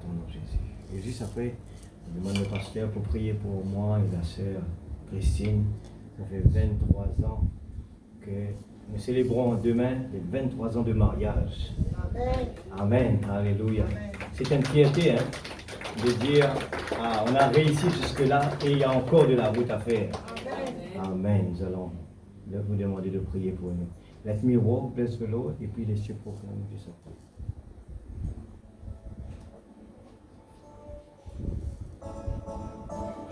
ton nom, Jésus. Et juste après, je demande au pasteur pour prier pour moi et la sœur Christine. Ça fait 23 ans que nous célébrons demain les 23 ans de mariage. Amen. Amen. Alléluia. Amen. C'est une fierté de dire, ah, on a réussi jusque-là et il y a encore de la route à faire. Amen. Amen. Nous allons vous demander de prier pour nous. Let me walk, bless the Lord, et puis laissez proclamer du sortir. Thank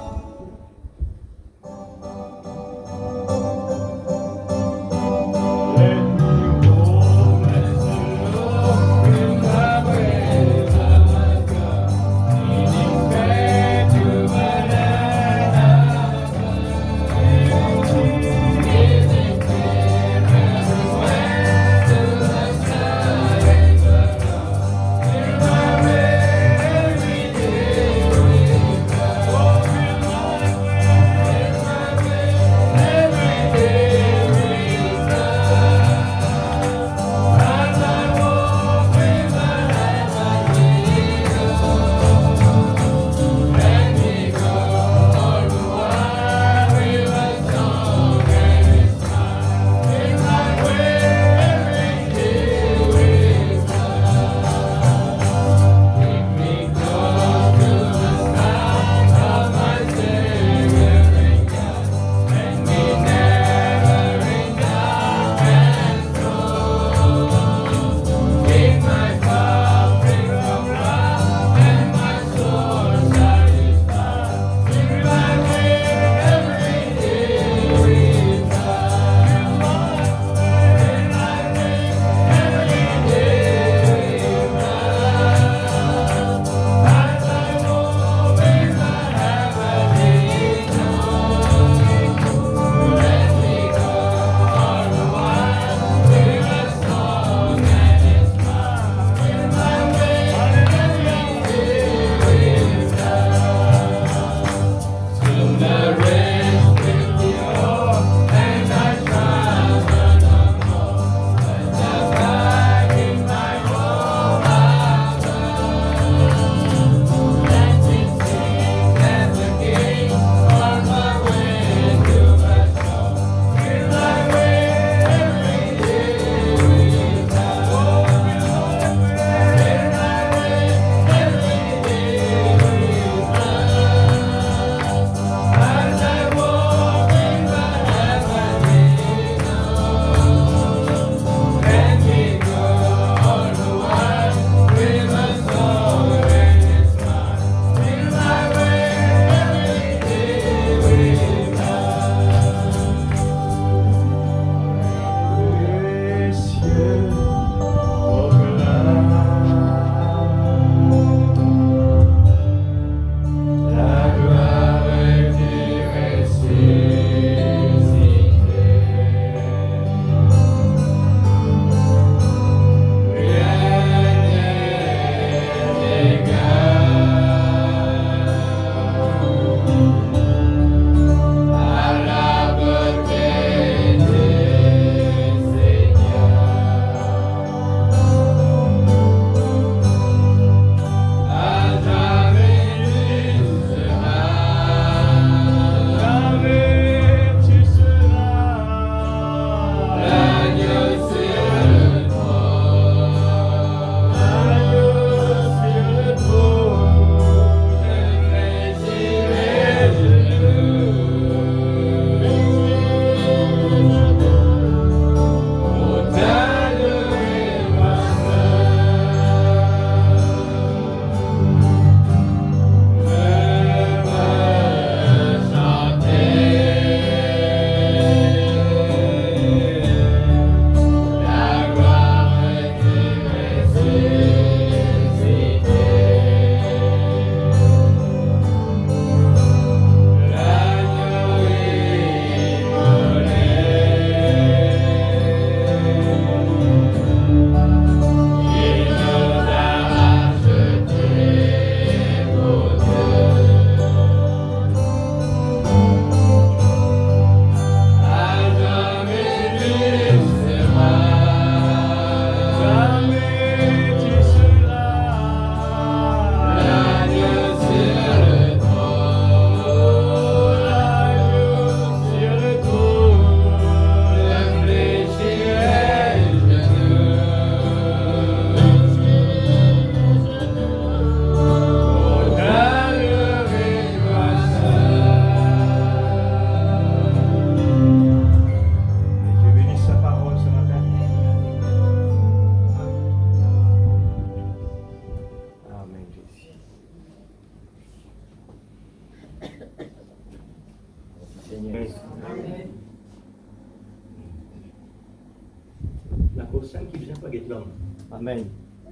cause ça qui vient pas de l'homme Amen.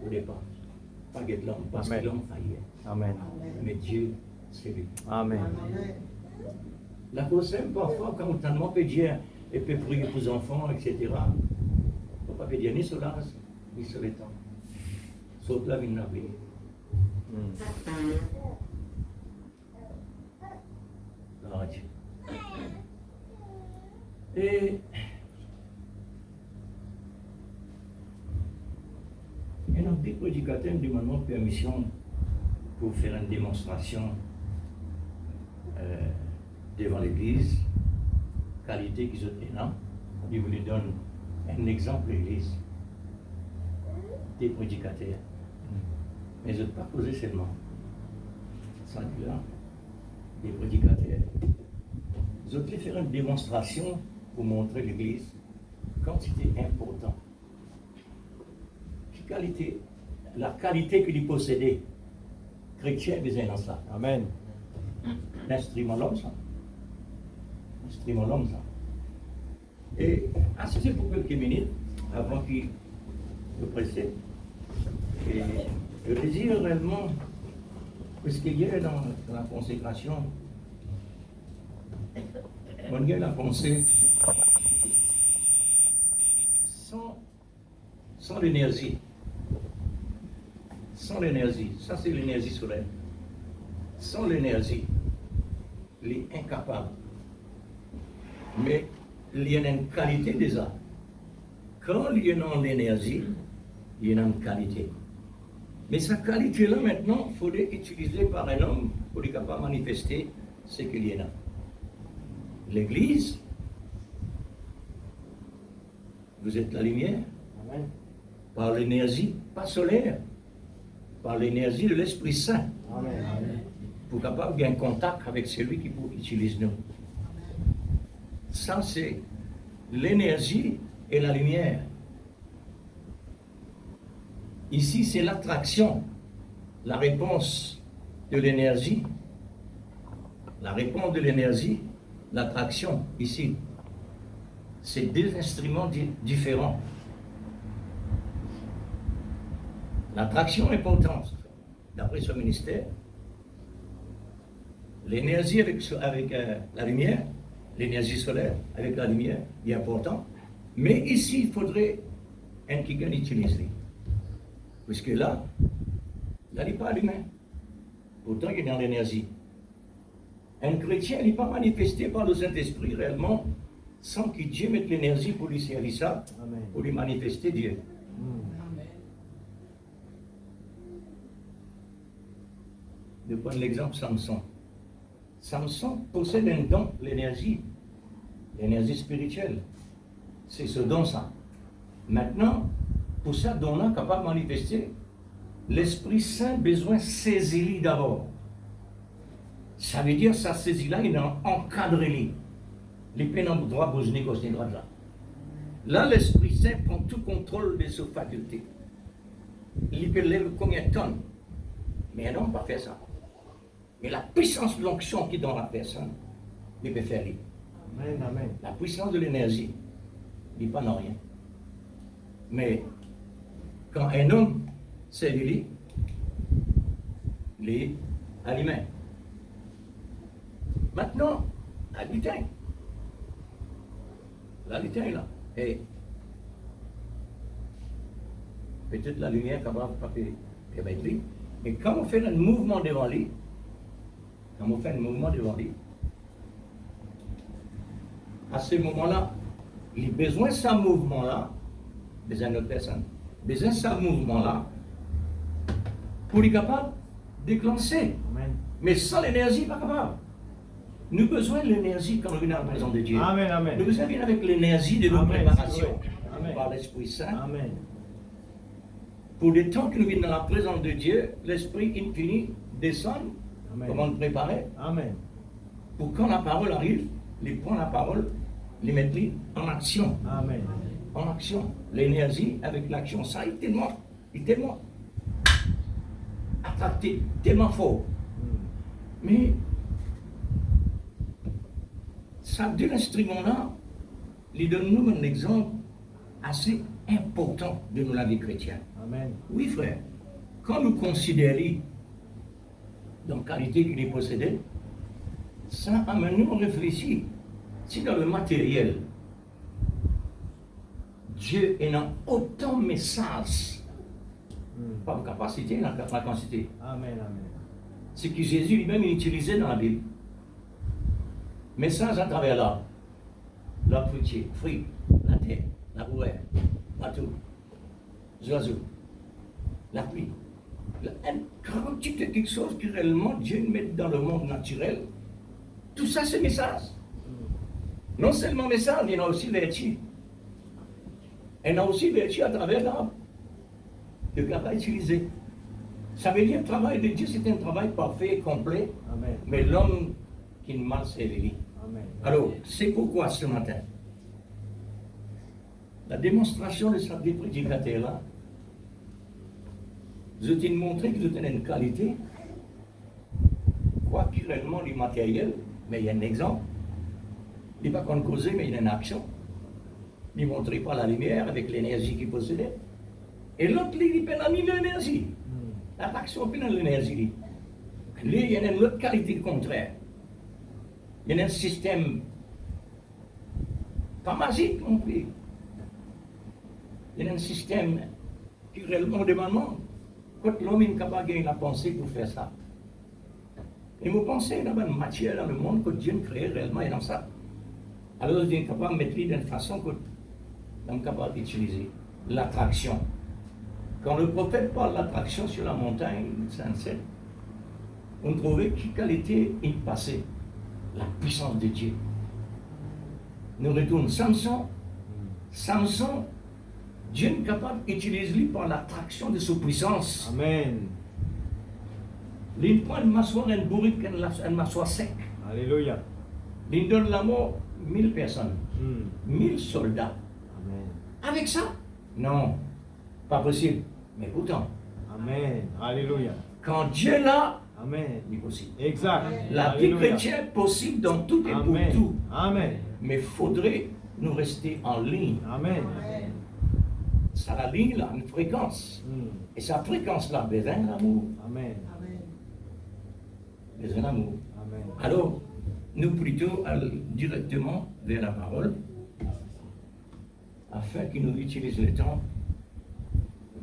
au départ. Pas de l'homme, parce Amen. que l'homme faillait. Amen. Mais Dieu, c'est lui. Amen. La cause c'est parfois, quand on peut dire, et peut prier pour les enfants, etc. On ne peut pas dire ni sur l'âge, ni sur le temps. Sauf la vie de la vie. Gloire à Dieu. Et un des prédicateurs me demande permission pour faire une démonstration devant l'église, qualité qu'ils ont là. Il vous donne un exemple de l'église, des prédicateurs. Mais je ne pas poser seulement. Ça dit là, des prédicateurs. Je vais faire une démonstration pour montrer l'église quand c'était important. Qualité, la qualité qu'il possédait, chrétien besoin dans ça. Amen. L'instrument l'homme ça. L'instrument l'homme ça. Et assistez pour quelques minutes avant qu'il me précède. Et je désire réellement, puisqu'il y a dans la consécration, on y a la pensée sans l'énergie. Sans l'énergie, ça c'est l'énergie solaire. Sans l'énergie, il est incapable. Mais il y a une qualité déjà. Quand il y a l'énergie, il y a une qualité. Mais cette qualité-là, maintenant, il faudrait utiliser par un homme pour être capable de manifester ce qu'il y a là. L'Église, vous êtes la lumière. Amen. Par l'énergie, pas solaire, par l'énergie de l'Esprit Saint. Amen. Pour capable bien contact avec celui qui utilise nous. Ça, c'est l'énergie et la lumière. Ici, c'est l'attraction, la réponse de l'énergie. La réponse de l'énergie, l'attraction, ici. C'est deux instruments différents. L'attraction est importante, d'après ce ministère. L'énergie avec la lumière, l'énergie solaire avec la lumière, est important. Mais ici, il faudrait un qui utilise. Puisque là, il n'est pas l'humain. Pourtant, il est dans l'énergie. Un chrétien n'est pas manifesté par le Saint-Esprit réellement sans que Dieu mette l'énergie pour lui servir ça, Amen. pour lui manifester Dieu. De prendre l'exemple Samson. Samson possède un don, l'énergie spirituelle. C'est ce don ça. Maintenant, pour ça, don-là capable de manifester, l'Esprit Saint besoin de saisir d'abord. Ça veut dire ça saisit là, il a encadré. Les peines en droit bosnique aussi droit là. Là, l'Esprit Saint prend tout contrôle de ses facultés. Il peut lever combien de tonnes. Mais un homme ne peut pas faire ça. Mais la puissance de l'onction qui est dans la personne, il peut faire lui. Amen. Amen. La puissance de l'énergie, il n'est pas dans rien. Mais quand un homme c'est lui, il est à l'humain. Maintenant, à l'éteint. Là, l'éteint est là. Et peut-être la lumière capable de pas permettre lui. Mais quand on fait un mouvement devant lui, à ce moment-là, il a besoin de ce mouvement-là, besoin d'une autre personne, besoin de ce mouvement-là, pour être capable de déclencher. Amen. Mais sans l'énergie, il n'est pas capable. Nous avons besoin de l'énergie quand on vient dans la présence de Dieu. Amen. Amen. Nous avons besoin avec l'énergie de notre Amen. préparation Amen. par l'Esprit Saint. Amen. Pour le temps que nous venons dans la présence de Dieu, l'Esprit infini descend, Amen. comment nous préparer, Amen. pour quand la parole arrive, il prend la parole, il met en action. Amen. En action. L'énergie avec l'action, ça est tellement attractif, tellement fort. Mais ça, de l'instrument-là, il donne nous un exemple assez important de la vie chrétienne. Amen. Oui, frère. Quand nous considérons la qualité qu'il est possédé, ça amène nous à réfléchir. Si dans le matériel, Dieu est dans autant de messages, pas de capacité, dans la quantité. Amen, amen. C'est que Jésus lui-même utilisait dans la Bible. Message à travers l'arbre fruitier, fruits, la terre, la bourrée, bateau, les oiseaux, la pluie. Une quantité de quelque chose que réellement Dieu met dans le monde naturel. Tout ça, c'est message. Non seulement message, il y en a aussi vertu. Il y en a aussi vertu à travers l'arbre. Le gars va utiliser. Ça veut dire que le travail de Dieu, c'est un travail parfait et complet. Amen. Mais l'homme qui ne mal servi. Amen. Alors, c'est pourquoi ce matin, la démonstration de ce prédicateur-là, je t'ai montré que je tenais une qualité, quoi qu'il réellement du matériel, mais il y a un exemple. Il n'est pas qu'on causait, mais il y a une action. Il ne montrait pas la lumière avec l'énergie qu'il possédait. Et l'autre, il peine à l'énergie. L'action peine à l'énergie. Lui, il y a une autre qualité contraire. Il y a un système pas magique non plus. Il y a un système qui réellement demande. Quand l'homme est capable de gagner la pensée pour faire ça. Et vous pensez qu'il y a une matière dans le monde que Dieu crée réellement et dans ça. Alors, il est capable de mettre d'une façon que l'homme est capable d'utiliser. L'attraction. Quand le prophète parle de l'attraction sur la montagne, Saint-Sept, on trouvait quelle qualité il passait. La puissance de Dieu. Nous retournons Samson. Samson, Dieu est capable d'utiliser lui par l'attraction de sa puissance. Amen. Il prend une mâchoire, une bourrique, une mâchoire sec. Alléluia. Il donne la mort 1000 personnes, 1000 soldats. Amen. Avec ça? Non, pas possible. Mais pourtant, Amen. Alléluia. quand Dieu est là, Amen. il est possible. Exact. La vie Alléluia. chrétienne est possible dans tout et pour Amen. tout. Amen. Mais il faudrait nous rester en ligne. Amen. Ça, la ligne, là, une fréquence. Et sa fréquence-là, besoin d'amour. Amen. Besoin d'amour. Amen. Alors, nous plutôt allons directement vers la parole, afin qu'il nous utilise le temps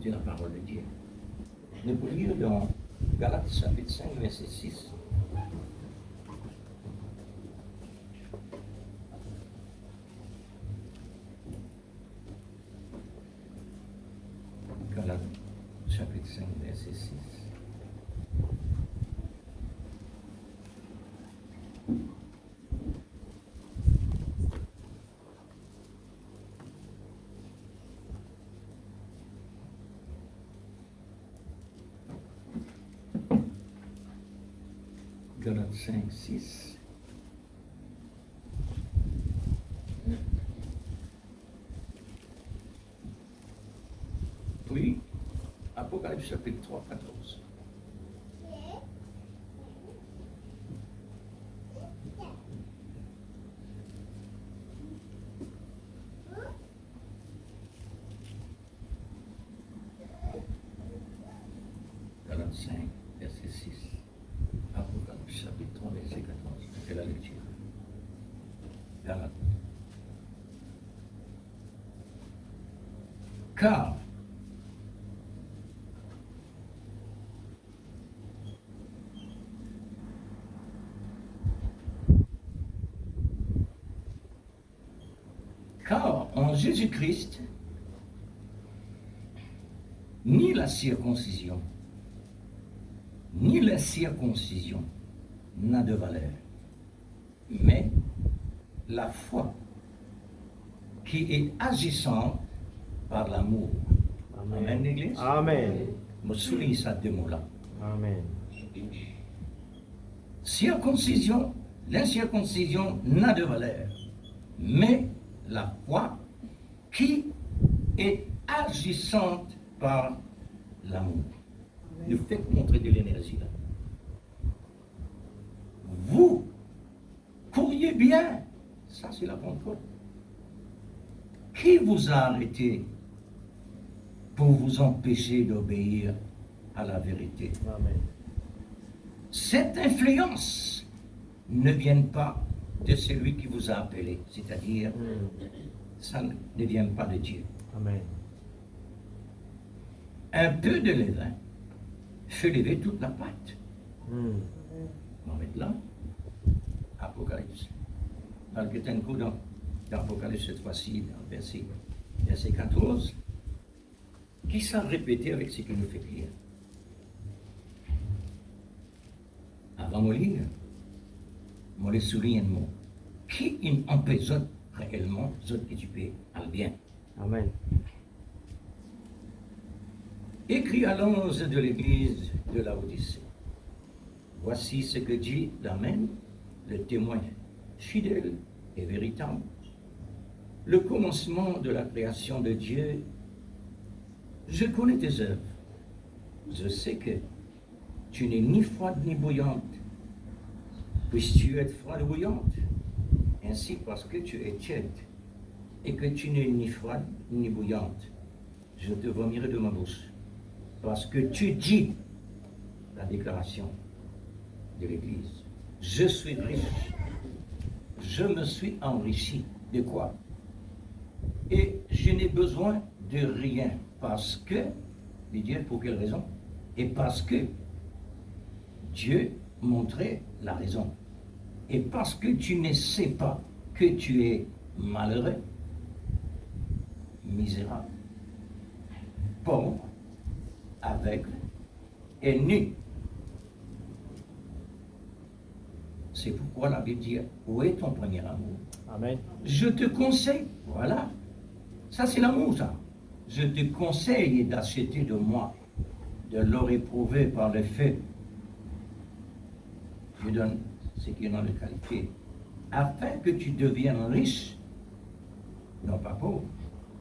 de la parole de Dieu. Nous pouvons lire dans Galates chapitre 5, verset 6. Galates chapitre 5, verset 6. Galates 5, 6. Puis, Apocalypse chapitre 3, 14. Galates 5, verset 6. Apocalypse chapitre 3, verset 14. Je fais la lecture. Galates. Car en Jésus-Christ, ni la circoncision, ni l'incirconcision n'a de valeur, mais la foi qui est agissante par l'amour. Amen, l'Église. Amen. Je souligne ça deux mots-là. Amen. Circoncision, l'incirconcision n'a de valeur, mais la foi qui est agissante par l'amour. Nous faites montrer de l'énergie là. Vous courriez bien, ça c'est la Pentecôte, Qui vous a arrêté pour vous empêcher d'obéir à la vérité? Amen. Cette influence ne vient pas de celui qui vous a appelé, c'est-à-dire, ça ne vient pas de Dieu. Amen. Un peu de levain fait lever toute la pâte. On va mettre là, Apocalypse. Malgré un coup dans l'Apocalypse cette fois-ci, dans le verset 14, qui s'est répété avec ce qui nous fait prier. Avant de lire, je vais souligner un mot. Qui empêche réellement d'occuper à bien? Amen. Écrit à l'ange de l'église de Laodicée. Voici ce que dit l'Amen, le témoin fidèle et véritable. Le commencement de la création de Dieu. Je connais tes œuvres. Je sais que tu n'es ni froide ni bouillante. Puisses-tu être froide ou bouillante? Ainsi parce que tu es tiède et que tu n'es ni froide ni bouillante, je te vomirai de ma bouche. Parce que tu dis la déclaration de l'Église. Je suis riche. Je me suis enrichi. De quoi? Et je n'ai besoin de rien. Parce que, Dieu, pour quelle raison? Et parce que Dieu montrait la raison. Et parce que tu ne sais pas que tu es malheureux, misérable, pauvre, aveugle et nu. C'est pourquoi la Bible dit, où est ton premier amour? Amen. Je te conseille, voilà, ça c'est l'amour ça. Je te conseille d'acheter de moi, de l'or éprouvé par le feu. Je donne ce qui est dans les qualités, afin que tu deviennes riche, non pas pauvre,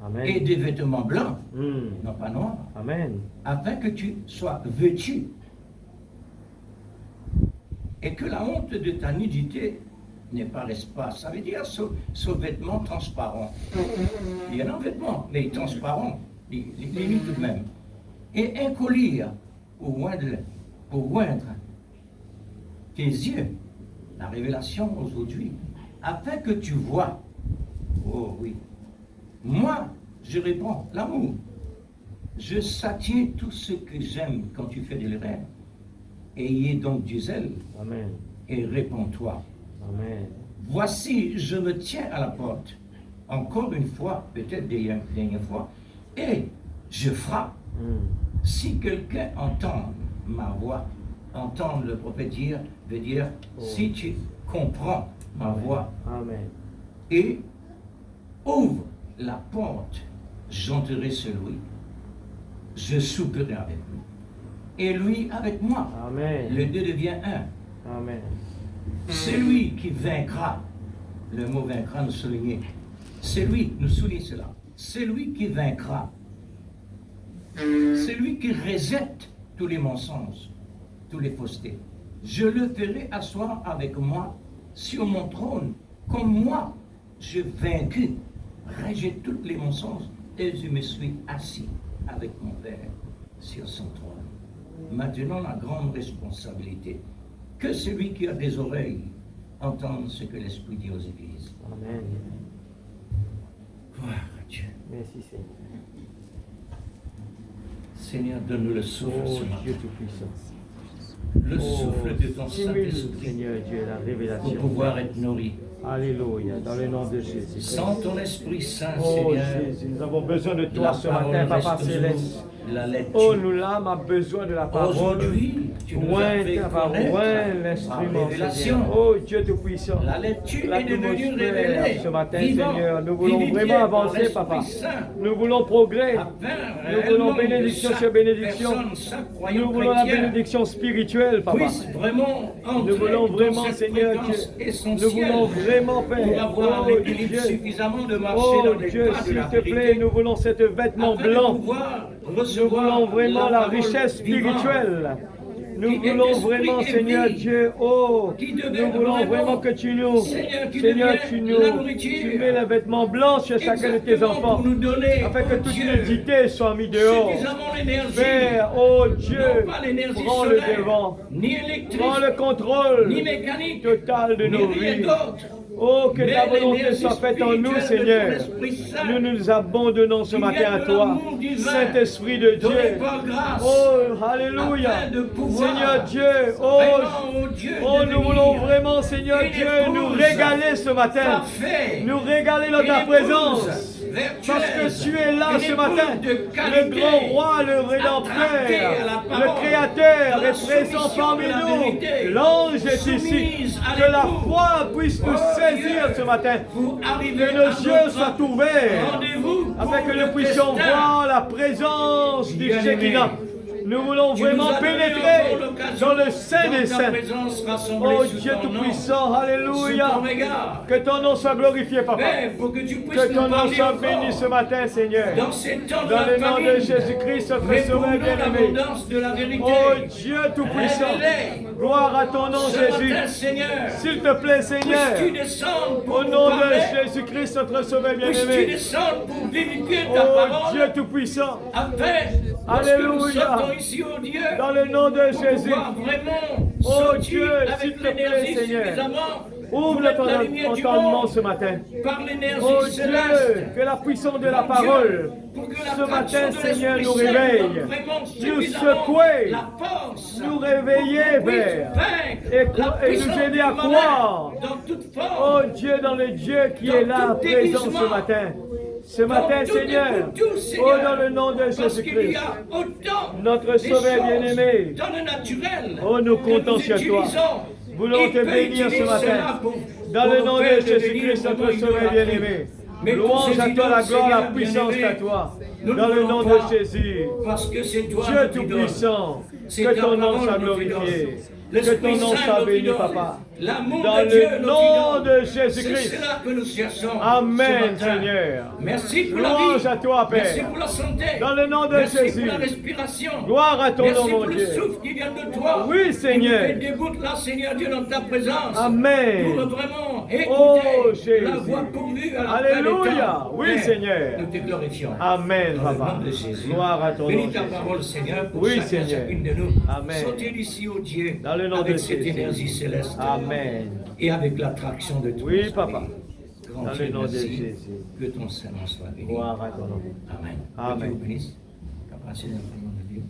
Amen. et des vêtements blancs, non pas noirs, Amen. afin que tu sois vêtu, et que la honte de ta nudité n'apparaisse pas. Ça veut dire ce vêtement transparent. Il y en a un vêtement, mais transparent, il est nu tout de même. Et un collier pour oindre tes yeux, la révélation aujourd'hui, afin que tu vois. Oh oui. Moi, je réponds, l'amour. Je satie tout ce que j'aime quand tu fais des rêves. Ayez donc du zèle. Amen. Et réponds-toi. Amen. Voici, je me tiens à la porte. Encore une fois, peut-être dernière fois, et je frappe. Si quelqu'un entend ma voix, entendre le prophète dire, veut dire, si tu comprends ma voix, Amen. et ouvre la porte, j'entrerai sur lui. Je souperai avec lui. Et lui avec moi. Amen. Les deux deviennent un. Amen. C'est lui qui vaincra. Le mot vaincra nous souligne. C'est lui, nous souligne cela. C'est lui qui vaincra. C'est lui qui rejette tous les mensonges, tous les faussetés. Je le ferai asseoir avec moi sur mon trône, comme moi, j'ai vaincu, rejette tous les mensonges, et je me suis assis avec mon Père sur son trône. Maintenant, la grande responsabilité, que celui qui a des oreilles entende ce que l'Esprit dit aux églises. Amen. Gloire à Dieu. Merci Seigneur. Seigneur, donne-nous le souffle Oh ce matin. Dieu Tout-Puissant. Le souffle de ton Stimule, Saint-Esprit Seigneur Dieu, la pour révélation. pouvoir être nourri. Alléluia, dans le nom de Jésus. Sans ton Esprit Saint, Oh Seigneur, Jésus, nous avons besoin de la toi ce matin, parole Papa reste Céleste. toujours la lettre. Oh, nous l'âme a besoin de la parole. Aujourd'hui, tu nous as Loin fait ta parole, connaître loin par l'instrument, révélation. Seigneur. Oh Dieu Tout-Puissant. La lecture est devenue L'atmosphère révélée. ce matin, Vivant, Seigneur. Nous voulons vivifiée vraiment par avancer, l'Esprit Papa. Saint. Nous voulons progrès. Afin Nous voulons réellement bénédiction que sur chaque bénédiction. personne, chaque croyant Nous voulons la chrétien bénédiction spirituelle, Papa. puisse vraiment entrer Nous voulons dans vraiment, cette Seigneur fréquence Dieu. essentielle Nous voulons vraiment, pour Père. avoir Oh l'équilibre Dieu. suffisamment de marcher Oh dans les Dieu, pas de s'il la te plaît, vérité. nous voulons cette vêtement Afin de blanc. pouvoir Nous recevoir voulons vraiment la parole richesse vivante. spirituelle. Nous voulons vraiment, Seigneur Dieu, nous voulons vraiment que tu nous, Seigneur, tu mets les vêtements blancs chez chacun de tes enfants, afin que toute nudité soit mise dehors. Père, oh Dieu, prends le devant, prends le contrôle total de nos vies. Oh, que ta volonté soit faite en nous, Seigneur. Nous nous abandonnons ce matin à toi, Saint-Esprit de Dieu. Oh, alléluia. Seigneur Dieu, nous voulons vraiment, Seigneur Dieu, nous régaler ce matin. Nous régaler dans ta présence. Parce que tu es là ce matin, le grand roi, le rédempteur, le créateur est présent parmi nous. L'ange est ici. Que la foi puisse nous saisir ce matin. Que nos yeux soient ouverts, afin que nous puissions voir la présence du Shekinah. Nous voulons vraiment pénétrer dans le Saint des Saints. Oh Dieu Tout-Puissant, alléluia. Que ton nom soit glorifié, Papa. Que ton nom soit béni ce matin, Seigneur. Dans le nom de Jésus-Christ, notre Sauveur bien-aimé. Oh Dieu Tout-Puissant, gloire à ton nom, Jésus. S'il te plaît, Seigneur, au nom de Jésus-Christ, notre Sauveur bien-aimé. Oh Dieu Tout-Puissant, alléluia. Dans le nom de Jésus. Oh Dieu, s'il te plaît, Seigneur. Ouvre ton entendement ce matin. Oh Dieu, que la puissance de la parole, ce matin, Seigneur, nous réveille. Nous secouer, nous réveiller, Père, et nous aider à croire. Oh Dieu, dans le Dieu qui est là, présent ce matin. Ce matin, Seigneur, dans le nom de Jésus-Christ, notre Sauveur bien-aimé, nous comptons sur toi. Voulons te bénir ce matin. Dans le nom de Jésus-Christ, notre Sauveur bien-aimé. Louange à toi, la gloire, la puissance à toi. Dans le nom de Jésus. Dieu Tout-Puissant, que ton nom soit glorifié. Que ton nom soit béni, Papa. Dans le nom de Jésus-Christ. Amen, Seigneur. Merci pour louange la vie. à toi, Père. Merci pour la santé. Dans le nom de Merci Jésus. pour la respiration. Gloire à ton nom, mon Merci Dieu. pour le souffle qui vient de toi. Oui, Seigneur. Qui nous fait dégoûter là, Seigneur Dieu, dans ta présence. Amen. Pour vraiment écouter Oh, Jésus. la voix pourvue à la Alléluia. Oui, Père, Seigneur. nous te glorifions. Amen, Dans le Papa. nom de Jésus. Gloire à ton nom, Bénis ta Jésus. parole, Seigneur, pour Oui, chacun, Seigneur. chacune de nous. Amen. Sortez d'ici, ô Dieu, Dans le nom avec de cette Jésus. énergie céleste. Amen. Et avec l'attraction de ton Oui, esprit. Papa. Grand Dans Dieu, le nom de merci. Jésus. Que ton Saint-Nom soit béni. Gloire à ton nom. Amen. Amen. Que Dieu vous bénisse. Capacité d'influence de Dieu.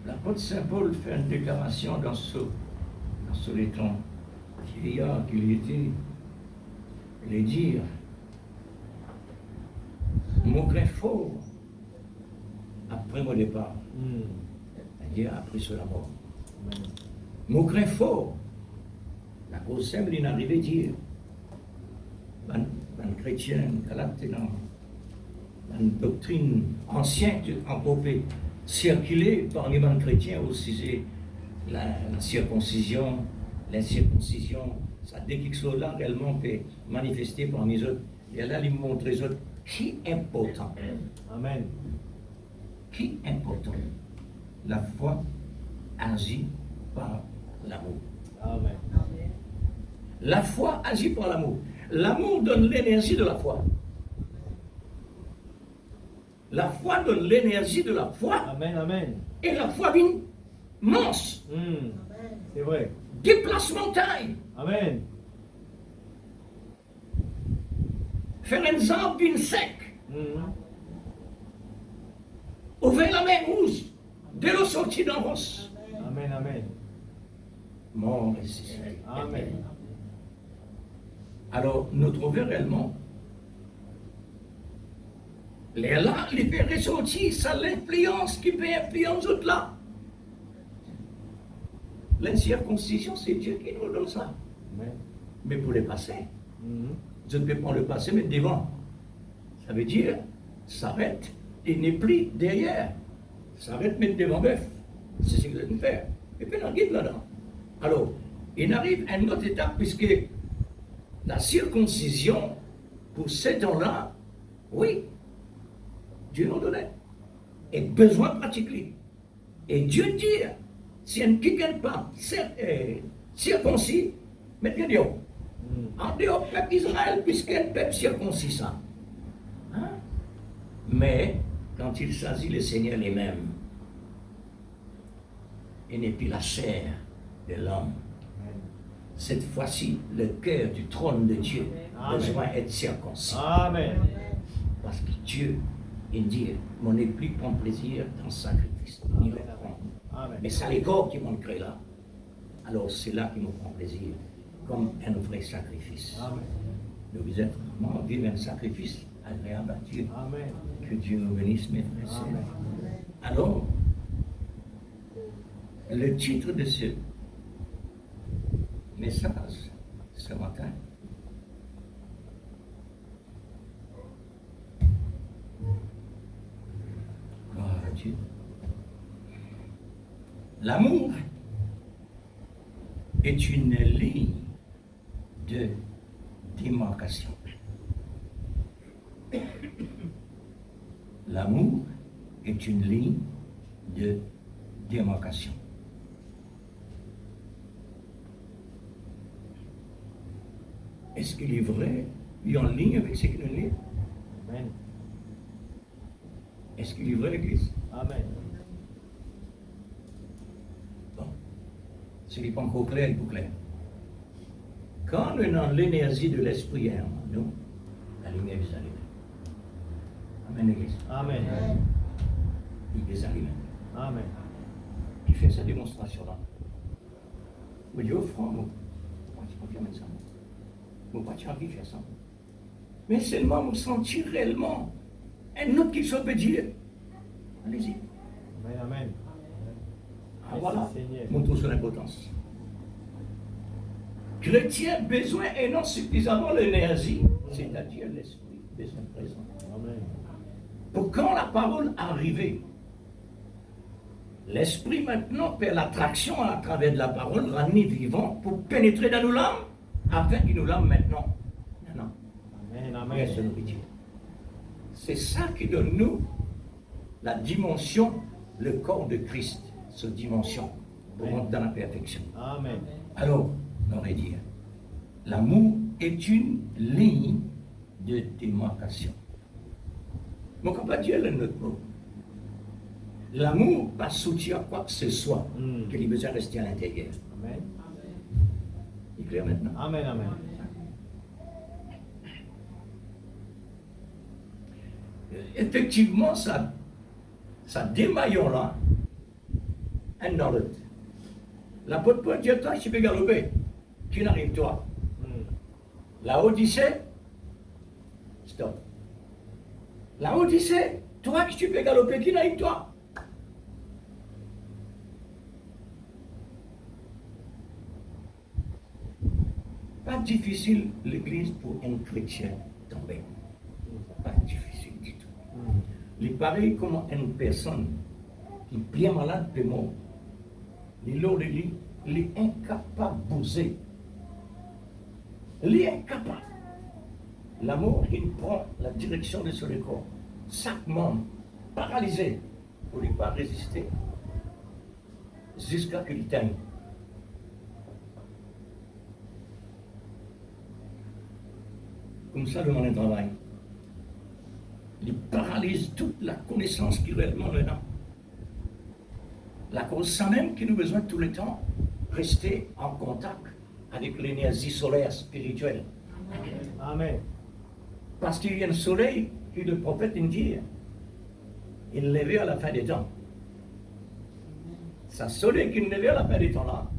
L'apôtre Saint Paul fait une déclaration dans ce letton. Vieillard qu'il était, il est dire mon grain fort après mon départ, c'est-à-dire après sur la mort. Mon grain fort, la cause simple, il n'arrivait à dire, un chrétien, une doctrine ancienne, en popé, circulée par les chrétiens aussi, la circoncision, l'incirconcision, ça dès quelque chose là réellement peut manifester parmi les autres. Et là, il montre les autres qui est important. Amen. Qui est important. La foi agit par l'amour. Amen. La foi agit par l'amour. L'amour donne l'énergie de la foi. La foi donne l'énergie de la foi. Amen. Amen. Et la foi vient manche. C'est vrai. Déplacement taille. Amen. Faire un zampe vient sec. Ouvrir la main rouge. Dès le sorti d'un roche. Amen. Amen. Mort ressuscité. Amen. Alors, nous trouvons réellement les là, les peut ressortir, ça l'influence qui peut influencer autres là. L'incirconcision, c'est Dieu qui nous donne ça. Amen. Mais pour le passé, je ne peux pas le passé, mais devant. Ça veut dire, s'arrête et n'est plus derrière. S'arrête, mettre devant bœuf. C'est ce que vous allez faire. Et puis, on guide là-dedans. Alors, il arrive à une autre étape, puisque la circoncision, pour ces temps-là, oui, Dieu nous donnait. Et besoin pratiquer. Et Dieu dit, si quelqu'un pas circoncis, mettez Dieu. En dehors du peuple Israël, puisqu'un peuple circoncis ça. Hein? Mais, quand il s'agit le Seigneur lui-même, il n'est plus la chair de l'homme. Cette fois-ci, le cœur du trône de Dieu besoin d'être circoncis. Amen. Parce que Dieu, il dit, mon époux prend plaisir dans le sacrifice. Il le prend. Amen. Mais c'est les corps qui m'ont créé là. Alors c'est là qu'il me prend plaisir, comme un vrai sacrifice. Amen. Nous vous êtes vraiment vivre un sacrifice agréable à Dieu. Amen. Que Dieu nous bénisse, mes frères et sœurs. Amen. Alors, le titre de ce message ce matin, gloire à Dieu. L'amour est une ligne de démarcation. L'amour est une ligne de démarcation. Est-ce qu'il est vrai, il est en ligne avec ce qu'il nous dit? Amen. Est-ce qu'il est vrai, l'Église? Amen. Bon. Ce n'est pas encore clair, il faut clair. Quand nous avons l'énergie de l'esprit en nous, la lumière est allumée. Amen, l'Église. Amen. Il est allumé. Amen. Il fait sa démonstration là. Mais Dieu offre, moi, je confirme ça. Moi, pas envie de faire ça. Mais seulement vous sentir réellement un autre qui soit Dieu. Allez-y. Amen. Amen. Ah, voilà, Seigneur. montre son importance. Chrétien besoin et non suffisamment l'énergie, c'est-à-dire l'esprit besoin présent. Amen. Pour quand la parole arrivée, l'esprit maintenant perd l'attraction à travers de la parole, ramener vivant pour pénétrer dans nos l'âme, afin qu'il nous l'âme maintenant. Non, non. Amen. Amen. Reste nourriture. C'est ça qui donne nous la dimension, le corps de Christ, cette dimension, pour rentrer dans la perfection. Amen. Alors, on aurait dit, l'amour est une ligne de démarcation. Mais on ne peut pas dire le notre mot. L'amour pas soutient quoi que ce soit, qu'il ait besoin de rester à l'intérieur. Amen. Il est clair maintenant? Amen. Amen. Effectivement, ça démaillon là, un dans l'autre. L'apôtre Paul dit, toi, tu peux galoper. Qui n'arrive toi? La Odyssée, stop. La Odyssée, toi, tu peux galoper, qui n'arrive toi? Pas difficile l'église pour un chrétien tomber. Pas difficile du tout. Il est pareil comme une personne qui est bien malade peut mort. Il est incapable de bouger. Il est incapable. L'amour, il prend la direction de son corps. Chaque membre paralysé pour ne pas résister jusqu'à ce qu'il teigne. Comme ça, le monde travail. Il paralyse toute la connaissance qui réellement le a. La cause, ça même qui nous besoin tout le temps rester en contact avec l'énergie solaire spirituelle. Amen. Parce qu'il y a un soleil que le prophète dit, il levait à la fin des temps. Ce soleil qu'il levait à la fin des temps là,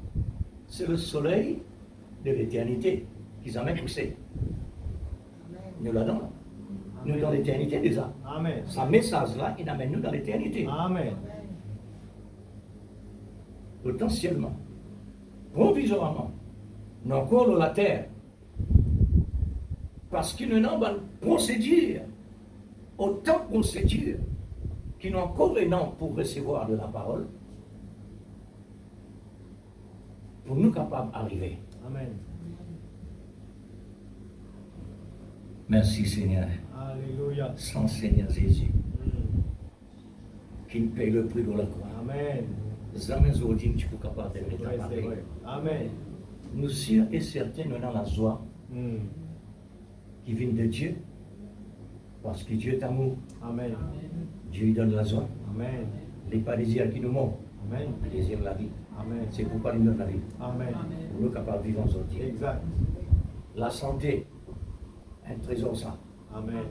c'est le soleil de l'éternité qu'ils ont même poussé. Nous l'avons. Nous dans l'éternité déjà. Amen. Ce message-là, il amène nous dans l'éternité. Amen. Potentiellement, provisoirement, nous encore la terre. Parce qu'il nous a une procédure, autant de procédures, qui n'ont encore un an pour recevoir de la parole. pour nous capables d'arriver. Amen. Merci Seigneur. Alléluia. Sans Seigneur Jésus, Mm. qui nous paye le prix de la croix. Amen. Jamais aujourd'hui tu peux capable de C'est vrai, mettre c'est vrai. Amen. Nous sûrs et certains nous avons la joie Mm. qui vient de Dieu. Parce que Dieu est amour. Amen. Dieu lui donne la joie. Amen. Les pas désirs qui nous manquent. Amen. Le désir de la vie. Amen. C'est pourquoi il nous donne la vie. Amen. Pour nous capables de vivre aujourd'hui. Exact. La santé, un trésor ça. Amen.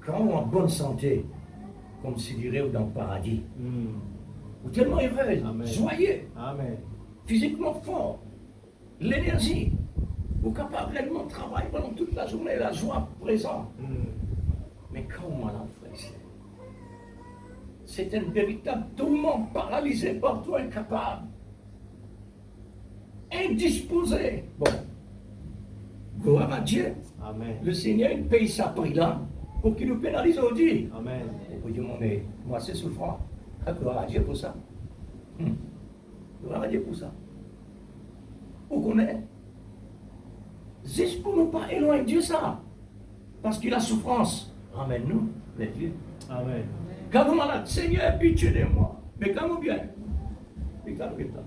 Quand on est en bonne santé, comme si dirait dans le paradis, Mm. ou tellement heureux, Amen. joyeux, Amen. physiquement fort, l'énergie, vous êtes capable réellement de travailler pendant toute la journée, la joie présente. Mm. Mais quand on a frère, c'est un véritable tourment, paralysé par toi, incapable, indisposé. Bon, gloire à Dieu. Amen. Le Seigneur il paye sa prix là pour qu'il nous pénalise aujourd'hui. Amen. Et pour dire, mais moi c'est souffrant. Ah, gloire à Dieu pour ça. Gloire à Dieu pour ça. Vous connaissez? Juste pour ne pas éloigner Dieu ça. Parce qu'il a souffrance. Ramène-nous, les dieux. Amen. Quand vous malade, Seigneur, pitié de moi. Mais quand vous bien, et quand vous êtes là.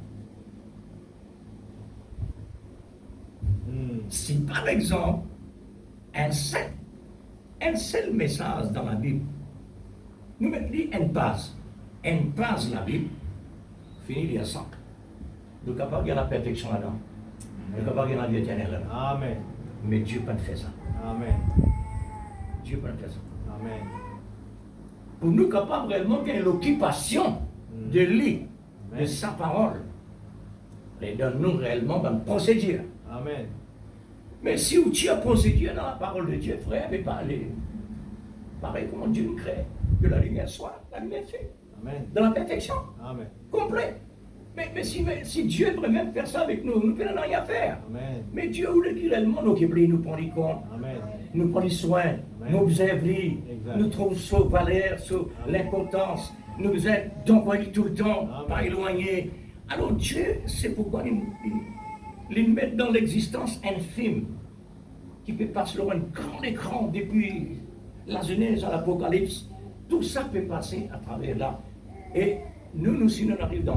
Mm. Si par exemple, un seul message dans la Bible, nous mettons une base la Bible, fini il y a 100. Nous sommes capables de la perfection là-dedans. Nous sommes capables de la vie éternelle là-dedans. Amen. Mais Dieu peut faire ça. Amen. Dieu peut faire ça. Amen. Pour nous capables réellement qu'il y ait l'occupation de lui, de Amen. sa parole, et donne-nous réellement une procédure. Amen. Mais si vous tuez procédure dans la parole de Dieu, frère, mais parlez. Pareil comment Dieu nous crée. Que la lumière soit, la lumière fait. Amen. Dans la perfection, Amen. complet. Mais si Dieu pourrait même faire ça avec nous, nous ne pouvons rien faire. Amen. Mais Dieu voulait qu'il réellement nous oublie, nous prend les comptes, Amen. nous prend les soins, Amen. nous observe, Exact. nous trouve sur valeur, sur Amen. l'importance, nous besoin d'envoyer tout le temps, Amen. pas éloigner. Alors Dieu, c'est pourquoi il met dans l'existence un film qui peut passer sur un grand écran depuis la Genèse à l'Apocalypse. Tout ça peut passer à travers là. Et nous aussi, nous arrivons dans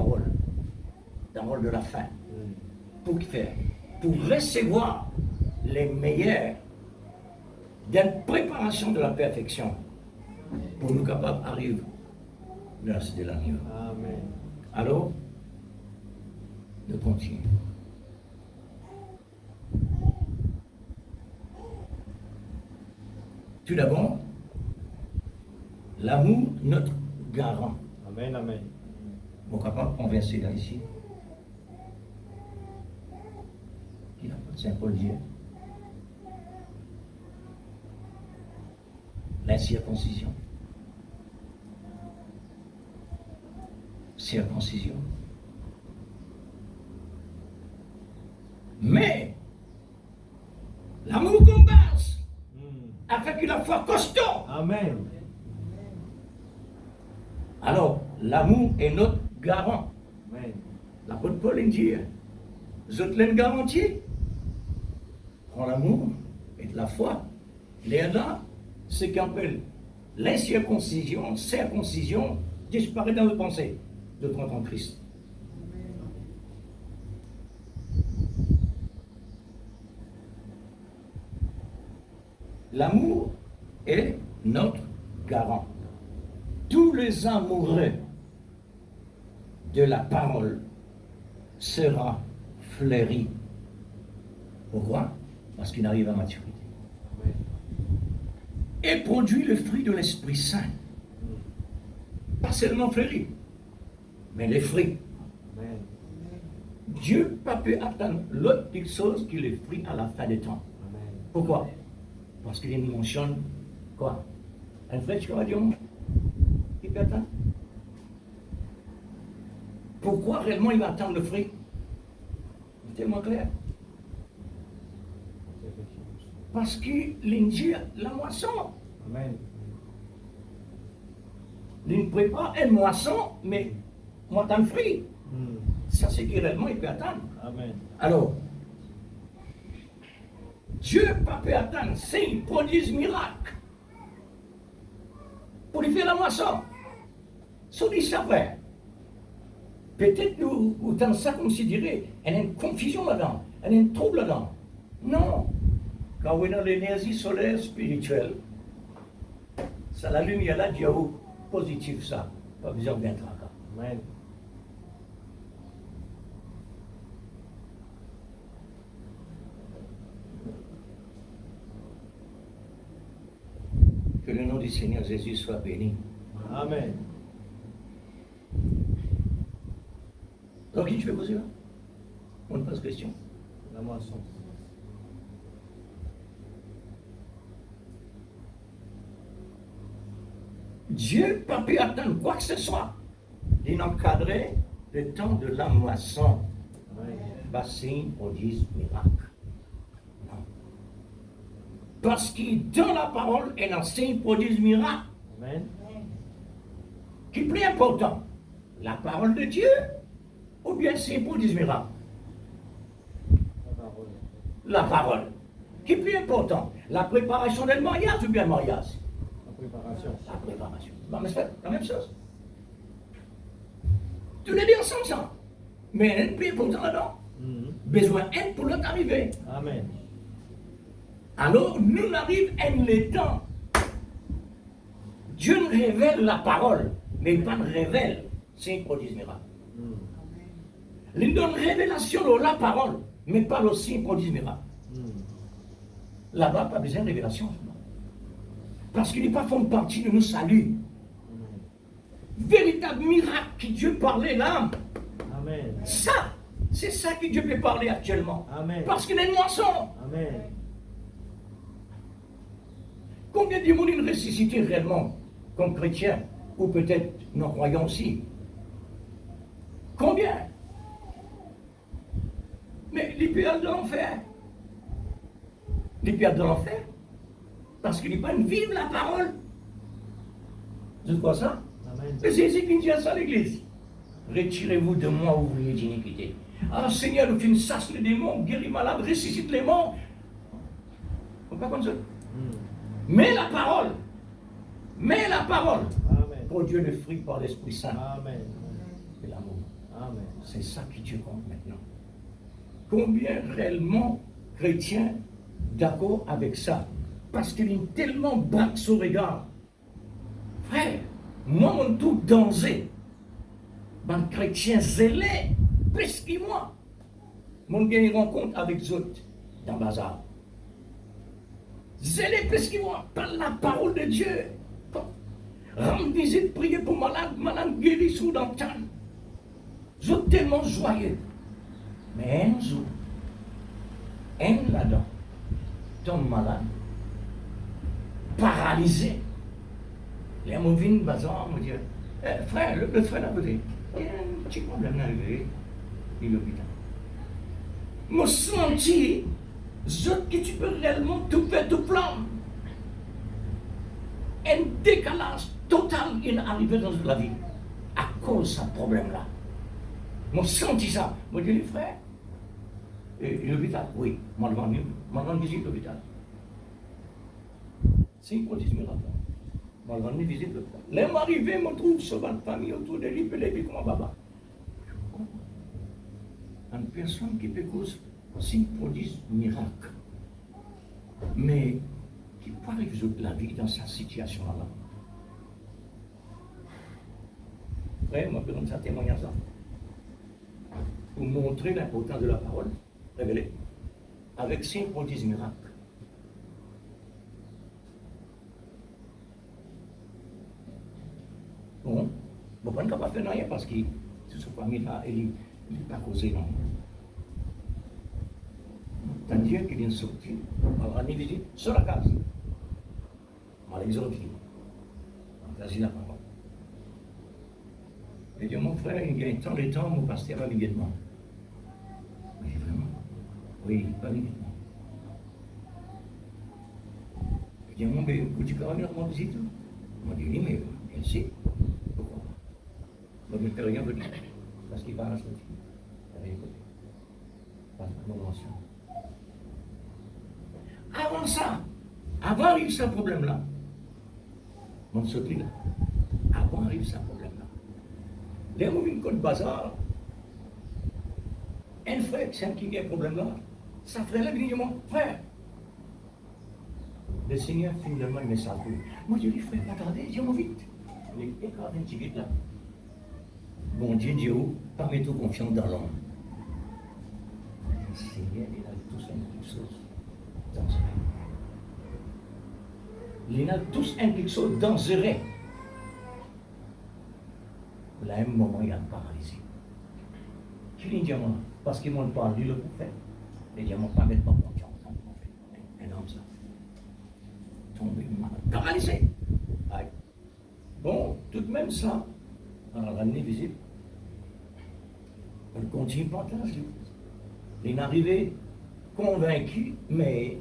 le rôle de la fin. Mm. Pour faire? Pour recevoir les meilleurs d'une préparation de la perfection. Pour nous capables d'arriver dans de l'agneau. Amen. Alors, nous continuons. Tout d'abord, l'amour, notre garant. Amen. Amen. Bon, capable de converser là ici. Qui n'a pas de Saint-Paul dit. L'incirconcision. Circoncision. Mais, l'amour qu'on passe, Mm. avec une foi costaud. Amen. Alors, l'amour est notre garant. Amen. L'apôtre Paul dit, je te l'ai garanti. Prends l'amour et de la foi. Les là, ce qu'on appelle l'incirconcision, circoncision, disparaît dans nos pensées de croire en Christ. L'amour est notre garant. Tous les amoureux de la parole sera fleuri. Pourquoi? Parce qu'il arrive à maturité. Amen. Et produit le fruit de l'Esprit Saint. Pas seulement fleuri, mais les fruits. Amen. Dieu pas peut attendre l'autre petite chose que les fruits à la fin des temps. Amen. Pourquoi? Parce qu'il mentionne quoi? Un vrai qui va dire, il peut attendre. Pourquoi réellement il va attendre le fruit? C'est tellement clair. Parce qu'il dit la moisson. Amen. Il ne prépare une moisson, mais moi, t'as le fruit. Mm. Ça, c'est qui réellement il peut attendre. Amen. Alors, Dieu pas peut attendre, signe, prodige, miracle. Pour lui faire la moisson. Si on dit ça vrai, peut-être nous, autant ça considérer, elle a une confusion là-dedans, elle a un trouble là-dedans. Non. Quand on est dans l'énergie solaire spirituelle, ça la lumière là, Dieu positif ça. Pas besoin d'un tracas. Amen. Que le nom du Seigneur Jésus soit béni. Amen. Alors qui tu veux poser là? On ne pose question. La moisson. Dieu n'a pas pu attendre quoi que ce soit d'encadrer le temps de la moisson. Amen. Bassin, prodige, miracle. Non. Parce qu'il dans la parole, elle enseigne prodige, miracle. Amen. Qui est plus important? La parole de Dieu ou bien c'est prodige, miracle? La parole. La parole. Qui est plus important? La préparation d'un mariage ou bien le mariage? La préparation. La préparation. Bon, mais c'est la même chose. Tous les deux ensemble, ça. Mais un plus important là-dedans. Besoin un pour l'autre arriver. Amen. Alors, nous arrivons en le temps. Dieu nous révèle la parole, mais il pas nous révèle. C'est un prodige miracle. Il donne révélation de la parole, mais pas le signe prodige miracle. Là-bas, pas besoin de révélation. Parce qu'il n'est pas font partie de nos saluts. Véritable miracle que Dieu parlait là. Amen. Ça, c'est ça que Dieu peut parler actuellement. Amen. Parce qu'il a une moisson. Amen. Combien de monde ils ressuscité réellement comme chrétiens, ou peut-être non-croyants aussi? Combien? Mais les pères de l'enfer. Les pères de l'enfer. Parce qu'il n'est pas une vive la parole. C'est quoi ça? Amen. Mais c'est ici qu'il dit à ça l'église. Retirez-vous de moi, ouvriers d'iniquité. Ah Seigneur, nous tu sasses les démons, guéris malades, ressuscite les morts. On pas comme ça. Mais la parole. Mais la parole. Amen. Pour Dieu le fruit par l'Esprit Saint. Amen. C'est l'amour. Amen. C'est ça qui Dieu compte maintenant. Combien réellement chrétiens d'accord avec ça? Parce qu'il est tellement braque son regard. Frère, moi, mon tout danger, ben chrétien zélé, plus que moi. Mon gars, il rencontre avec les autres dans le bazar. Zélé plus que moi, par la parole de Dieu. Rendre visite, prier pour malade, malade guéri sous dans le temps. Ils sont tellement joyeux. Mais un jour, un là-dedans tombe malade, paralysé. Les gens viennent au bazar, me disent, frère, le frère là, il y a un petit problème arrivé, il est à l'hôpital. Me sentir, que tu peux réellement tout faire, tout flamme. Un décalage total est arrivé dans la vie à cause de ce problème-là. Je senti ça. Je dis, les frères, l'hôpital, oui, je vais rendre visite l'hôpital. C'est une prodige miracle. Je vais rendre visite l'hôpital. Là, je m'arrive, je me trouve sur ma famille autour de lui, puis les dit, comment baba? Une personne qui peut causer, c'est une prodige miracle. Mais qui peut résoudre la vie dans sa situation-là. Frère, je me donne ça témoignage là. Pour montrer l'importance de la parole révélée avec 5 prodiges miracles. Bon, je ne peux pas faire rien parce que ce famille-là, il n'est pas causé, non. C'est Dieu qui vient sortir, on va rendre visite sur la case. On va l'exhorter. On va la parole. Et dit, mon frère, il y a tant de temps, mon pasteur va venir de moi. Oui, vraiment. Oui, pas venir de moi. Il dit, mon bébé, tu peux revenir rendre visite? On dit, oui, mais bien sûr. Pourquoi? Je ne peux rien vous dire. Parce qu'il va la sortir. Pas de promotion. Avant ça, avant arrive ce problème-là, mon sorti là, avant arrive ce problème-là. Les mouvements de code bazar, un frère qui a un problème-là, ça ferait la vie de mon frère. Le Seigneur finalement il me salue. Moi je dis frère, attendez, dis-moi vite. Il est écarté un petit vite là. Bon Dieu, Dieu, pas mettre tout confiance dans l'homme. Le Seigneur, il a tous quelque chose dans ce rêve. Il a tous quelque chose dans ce rêve. Là, à un moment, il a paralysé. Qui dit diamant? Parce qu'ils m'ont parlé le prophète. Les diamants ne pas mettre pas confiance dans le prophète. Un homme, ça. Tombé, paralysé. Aïe. Bon, tout de même ça, on a ramené visible. On continue pas là. Il est arrivé convaincu, mais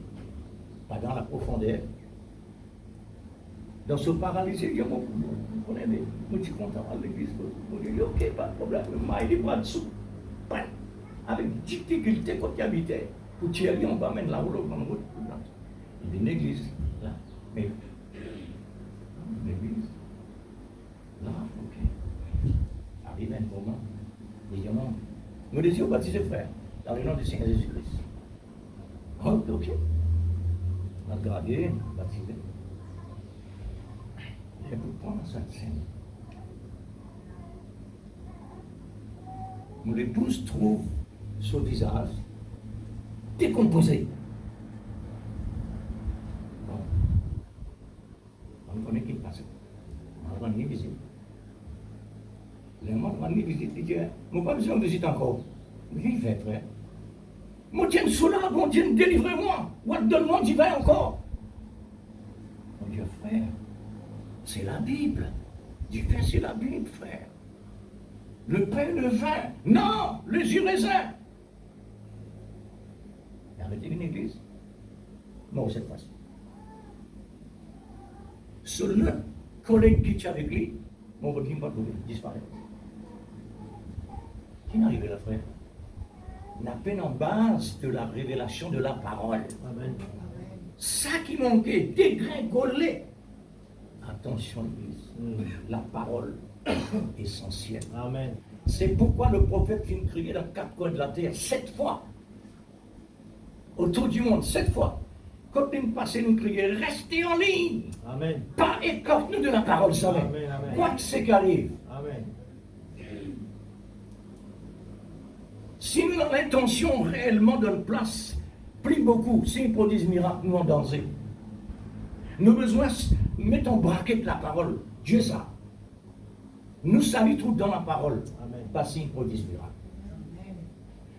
pas dans la profondeur. Dans ce paralysé, il dit, bon, vous connaissez, moi je suis content à l'église. Je dis, ok, pas de problème, mais il est pas dessous. Avec difficulté quand il habitait, pour tirer, on va mettre la route dans la route. Il dit, une église, là, mais l'église, là, ok. Arrive un moment, il dit, non, nous désions baptiser frère, dans le nom du Seigneur Jésus-Christ. Ok, ok. On a gradé, baptisé. Et pour prendre cette scène, mon épouse trouve son visage décomposé. Bon. On connaît qui passe. On va rendre visite. Les gens rendent visite. Ils disent, moi pas besoin de visite encore. Mais il fait, frère. Moi, tiens, cela, bon Dieu, délivrez-moi. Ou donne-moi du vin encore. Mon Dieu, frère. C'est la Bible. Du pain, c'est la Bible, frère. Le pain, le vin. Non, le jus raisin. Arrêtez une église. Non, cette fois-ci. Seul collègue qui est avec lui, mon petit va disparaît. Qui n'est arrivé là, frère? La peine en base de la révélation de la parole. Amen. Ça qui manquait, dégringoler. Attention, l'église. La parole essentielle. Amen. C'est pourquoi le prophète vient crier dans 4 coins de la terre 7 fois. Autour du monde, 7 fois. Quand il passe, nous crier, restez en ligne. Amen. Pas écorte-nous de la parole, ça va. Quoi que c'est qu'arrive. Amen. Si nous avons l'intention réellement de notre place, plus beaucoup, si nous produisons miracle, nous en danger. Nous besoin, mettons braquet de la parole. Dieu ça. Nous savons tout dans la parole. Amen. Pas si nous produisons miracle.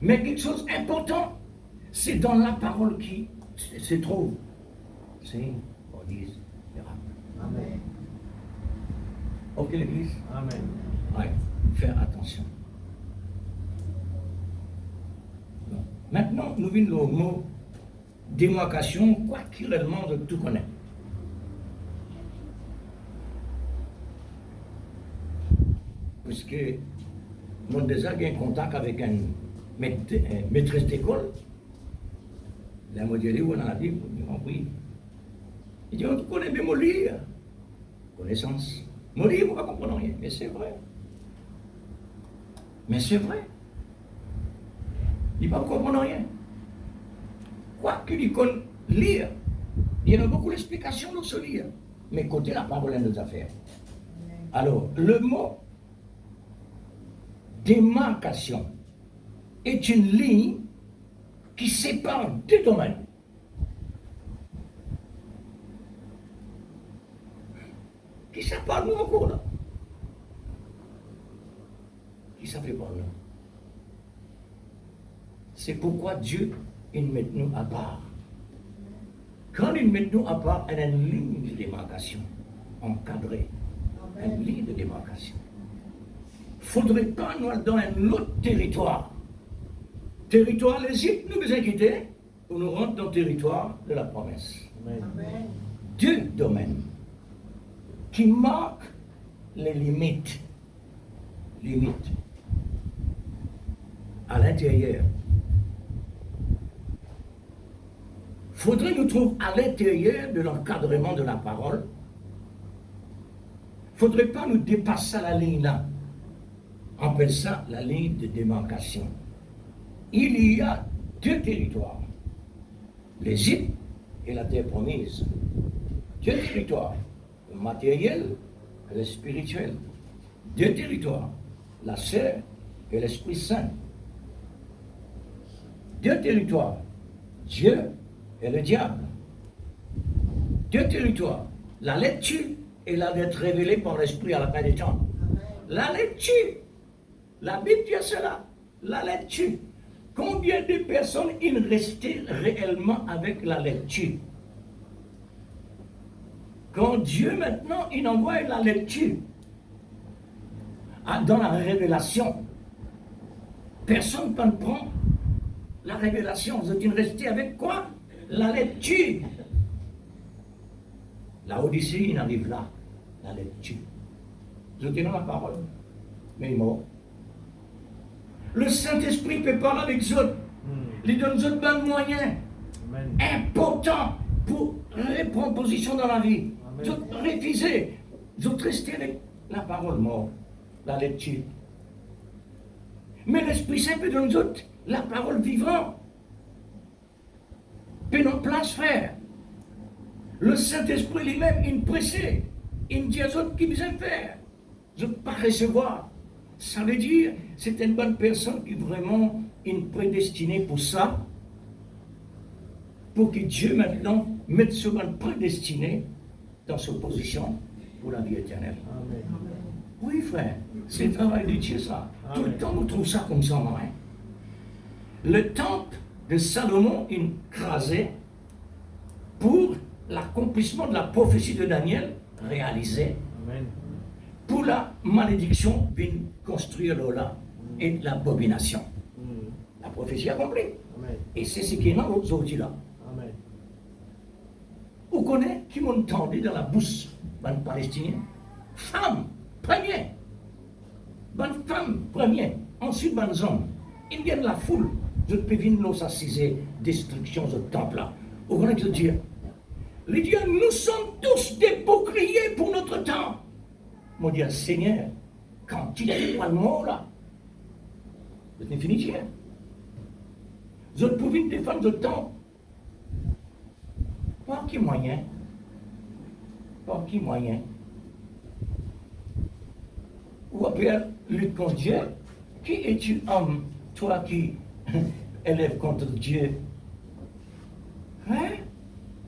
Mais quelque chose d'important, c'est dans la parole qui se trouve. C'est produisent miracle. Amen. Ok l'église? Amen. Ouais, faire attention. Bon. Maintenant, nous venons au mot démarcation, quoi qu'il réellement de tout connaître. Puisque nous avons déjà eu un contact avec un maîtresse d'école. La modèle où on a dit, oui. Il dit, on connaît bien mon lire. Connaissance. Mon lire, on ne comprend rien. Mais c'est vrai. Mais c'est vrai. Il ne comprend rien. Quoi qu'il y connaisse lire, il y a beaucoup d'explications dans ce livre. Mais côté la parole de nos affaires. Alors, le mot démarcation est une ligne qui sépare deux domaines. Qui ça parle nous encore là? Qui ça fait parler? C'est pourquoi Dieu, il met nous à part. Quand il met nous à part, il y a une ligne de démarcation encadrée. Une ligne de démarcation. Il ne faudrait pas nous aller dans un autre territoire. Territoire l'Égypte, nous nous inquiéter pour nous rendre dans le territoire de la promesse. Amen. Deux domaines qui marquent les limites. à l'intérieur. Faudrait nous trouver à l'intérieur de l'encadrement de la parole. Faudrait pas nous dépasser la ligne là. On appelle ça la ligne de démarcation. Il y a deux territoires, l'Égypte et la terre promise. Deux territoires, le matériel et le spirituel. Deux territoires, la chair et l'Esprit Saint. Deux territoires, Dieu et le diable. Deux territoires, la lecture et la lettre révélée par l'Esprit à la fin des temps. La lecture, la Bible dit cela, la lecture. Combien de personnes ils restaient réellement avec la lecture? Quand Dieu maintenant, il envoie la lecture dans la révélation, personne ne prend la révélation. Vous êtes restés avec quoi? La lecture. La Odyssée, il arrive là, la lecture. Vous êtes dans la parole, mais il est mort. Le Saint-Esprit peut parler avec eux. Il donne eux de moyens importants pour reprendre position dans la vie. Vous réviser. Vous restez avec la parole morte, la lecture. Mais l'Esprit Saint peut donner eux la parole vivante. Peut nous place faire. Le Saint-Esprit lui-même, il pressait. Il dit aux autres qui besoin faire. Je ne peux pas recevoir. Ça veut dire, c'est une bonne personne qui vraiment est prédestinée pour ça, pour que Dieu maintenant mette ce bonne prédestiné dans sa position pour la vie éternelle. Amen. Oui, frère, c'est le travail de Dieu, ça. Amen. Tout le temps, on trouve ça comme ça, hein. Le temple de Salomon, il crasait pour l'accomplissement de la prophétie de Daniel réalisée. Amen. Pour la malédiction vient construire l'Ola et l'abomination. La prophétie accomplie. Amen. Et c'est ce qui est dans l'autre outils là. Amen. Vous connaissez qui m'ont entendu dans la bouche d'un Palestinien? Femme, premier. Bonne femme, premier. Ensuite, bonnes hommes. Ils viennent la foule. Je peux venir nous assiser destruction de temple là. Vous connaissez Dieu? Les dieux, nous sommes tous des boucliers pour notre temps. Moi, je dis, Seigneur, quand il n'y a pas le mot là, c'est fini. Vous pouvez défendre le temps. Par qui moyen? Par qui moyen? Ou après, lutte contre Dieu. Qui es-tu, homme, toi qui élève contre Dieu? Hein?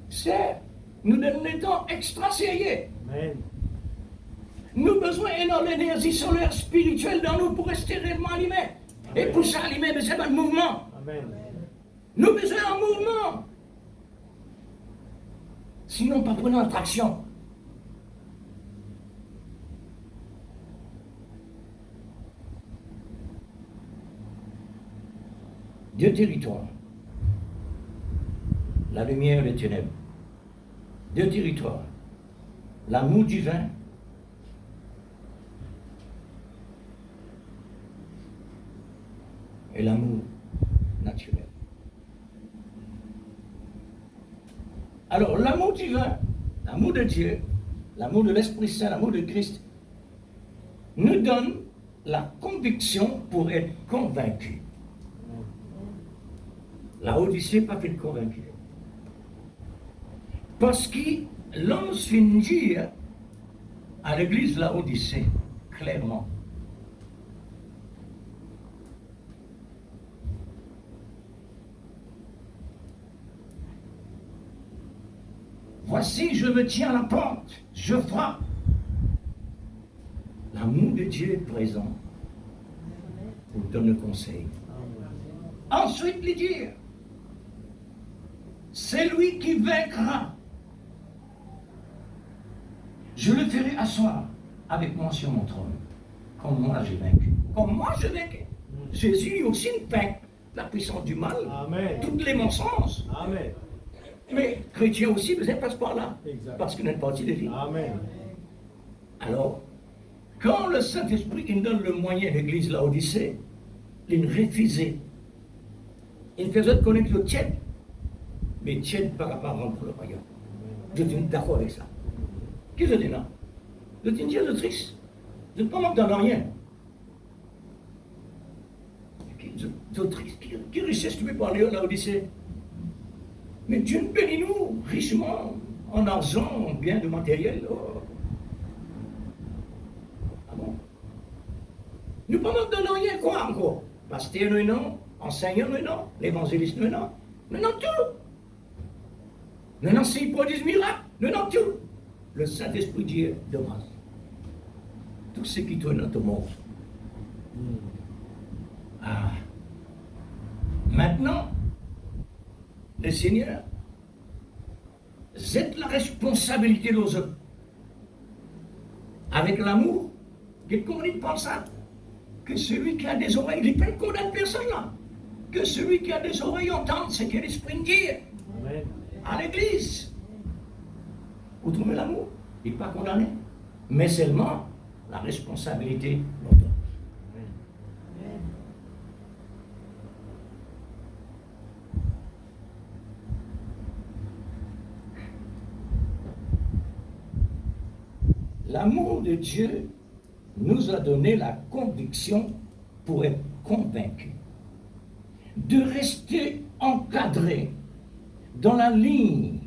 C'est, nous donnons des temps extra sérieux. Amen. Nous avons besoin d'énorme énergie solaire spirituelle dans nous pour rester réellement allumés. Amen. Et pour ça, allumer, c'est un mouvement. Amen. Nous avons besoin d'un mouvement. Sinon, pas prenons notre action. Deux territoires. La lumière et les ténèbres. Deux territoires. L'amour divin et l'amour naturel. Alors, l'amour divin, l'amour de Dieu, l'amour de l'Esprit Saint, l'amour de Christ, nous donne la conviction pour être convaincu. La Odyssée n'a pas fait convaincu. Parce que l'homme vient dire à l'église de la Odyssée, clairement, voici, je me tiens à la porte, je frappe. L'amour de Dieu est présent pour donner le conseil. Ensuite, lui dire, c'est lui qui vaincra. Je le ferai asseoir avec moi sur mon trône, comme moi j'ai vaincu. Comme moi je vaincu. Jésus aussi vainc la puissance du mal, amen, toutes les mensonges. Amen. Mais chrétiens aussi, vous passent par là, exact, parce qu'ils n'ont pas partie de vie. Amen. Alors, quand le Saint-Esprit il donne le moyen à l'église Laodicée, il refusait. Il faisait connaître le tiède, mais tiède par rapport à rentrer le royaume. Je suis d'accord avec ça. Qu'est-ce que je dis là? Je dis Dieu de triste. Je ne manque dans rien. De triste. Quelle richesse tu peux parler à l'Odyssée? Mais Dieu bénit-nous richement en argent, en biens de matériel. Oh. Ah bon? Nous ne manquons de rien, quoi encore? Pasteur, nous non. Enseignant, nous non. L'évangéliste, nous non. Nous non tout. Nous non, s'il produit miracles, nous non tout. Le Saint-Esprit dit demande. Tout ce qui tourne dans ton monde. Ah. Maintenant, le Seigneur, c'est la responsabilité de nous autres. Avec l'amour, qu'il communique par ça. Que celui qui a des oreilles, il ne peut condamner personne là. Que celui qui a des oreilles entende ce que l'Esprit dit à l'Église. Vous trouvez l'amour? Il n'est pas condamné. Mais seulement la responsabilité de l'autre. L'amour de Dieu nous a donné la conviction pour être convaincus de rester encadrés dans la ligne,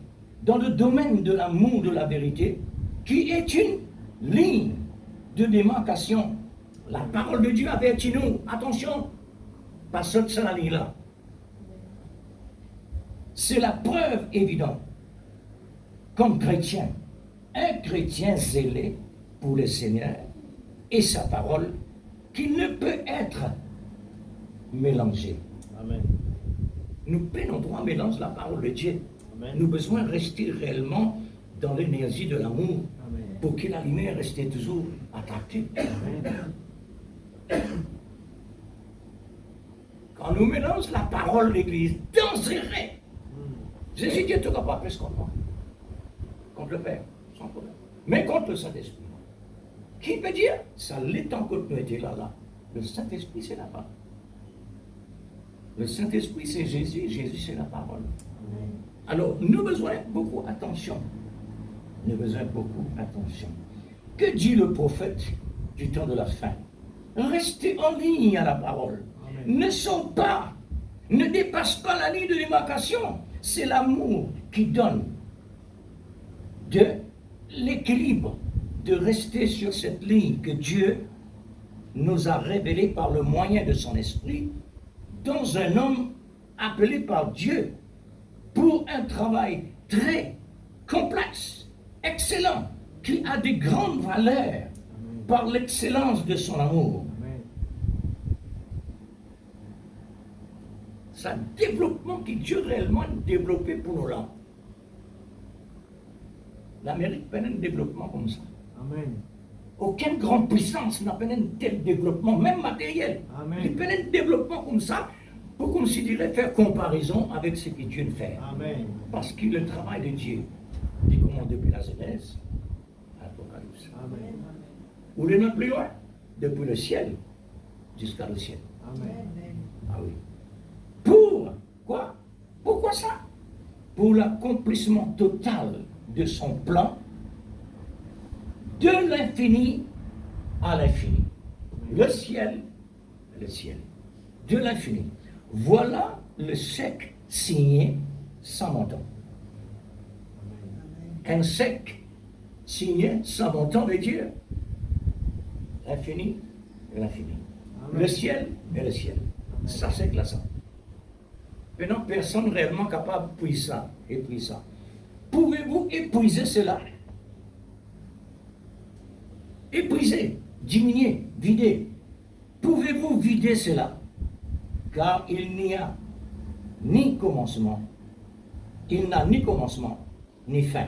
dans le domaine de l'amour de la vérité, qui est une ligne de démarcation. La parole de Dieu avertit nous, attention, pas seule sur la ligne là. C'est la preuve évidente, comme chrétien, un chrétien zélé pour le Seigneur et sa parole, qui ne peut être mélangé. Amen. Nous prenons droit à mélange la parole de Dieu. Amen. Nous avons besoin de rester réellement dans l'énergie de l'amour pour que la lumière reste toujours attractive. Quand nous mélangeons la parole de l'Église, dangereux. Jésus dit tout pas plus contre moi. Contre le Père, sans problème. Mais contre le Saint-Esprit. Qui peut dire? Ça l'est tant que nous étions là. Le Saint-Esprit, c'est la parole. Le Saint-Esprit, c'est Jésus. Jésus, c'est la parole. Alors, nous avons besoin beaucoup d'attention. Nous avons besoin beaucoup d'attention. Que dit le prophète du temps de la fin? Restez en ligne à la parole. Amen. Ne sont pas, ne dépasse pas la ligne de démarcation. C'est l'amour qui donne de l'équilibre, de rester sur cette ligne que Dieu nous a révélée par le moyen de son esprit dans un homme appelé par Dieu pour un travail très complexe, excellent, qui a de grandes valeurs par l'excellence de son amour. C'est un développement qui Dieu réellement a développé pour nos langues. L'Amérique peine un développement comme ça. Amen. Aucune grande puissance n'a peine un tel développement, même matériel. Amen. Il peine un développement comme ça pour considérer, faire comparaison avec ce que Dieu ne fait. Amen. Parce que le travail de Dieu, il commence depuis la Genèse à l'Apocalypse. Amen. Où il est notre plus loin? Depuis le ciel jusqu'à le ciel. Amen. Ah oui. Pour quoi? Pourquoi ça? Pour l'accomplissement total de son plan de l'infini à l'infini. Le ciel, de l'infini. Voilà le chèque signé sans montant. Un chèque signé sans montant de Dieu. L'infini et l'infini. Le ciel et le ciel. Ça, c'est glaçant. Maintenant, personne réellement capable de épuiser ça. Pouvez-vous épuiser cela? Épuiser, diminuer, vider. Pouvez-vous vider cela? Car il n'y a ni commencement, il n'a ni commencement, ni fin.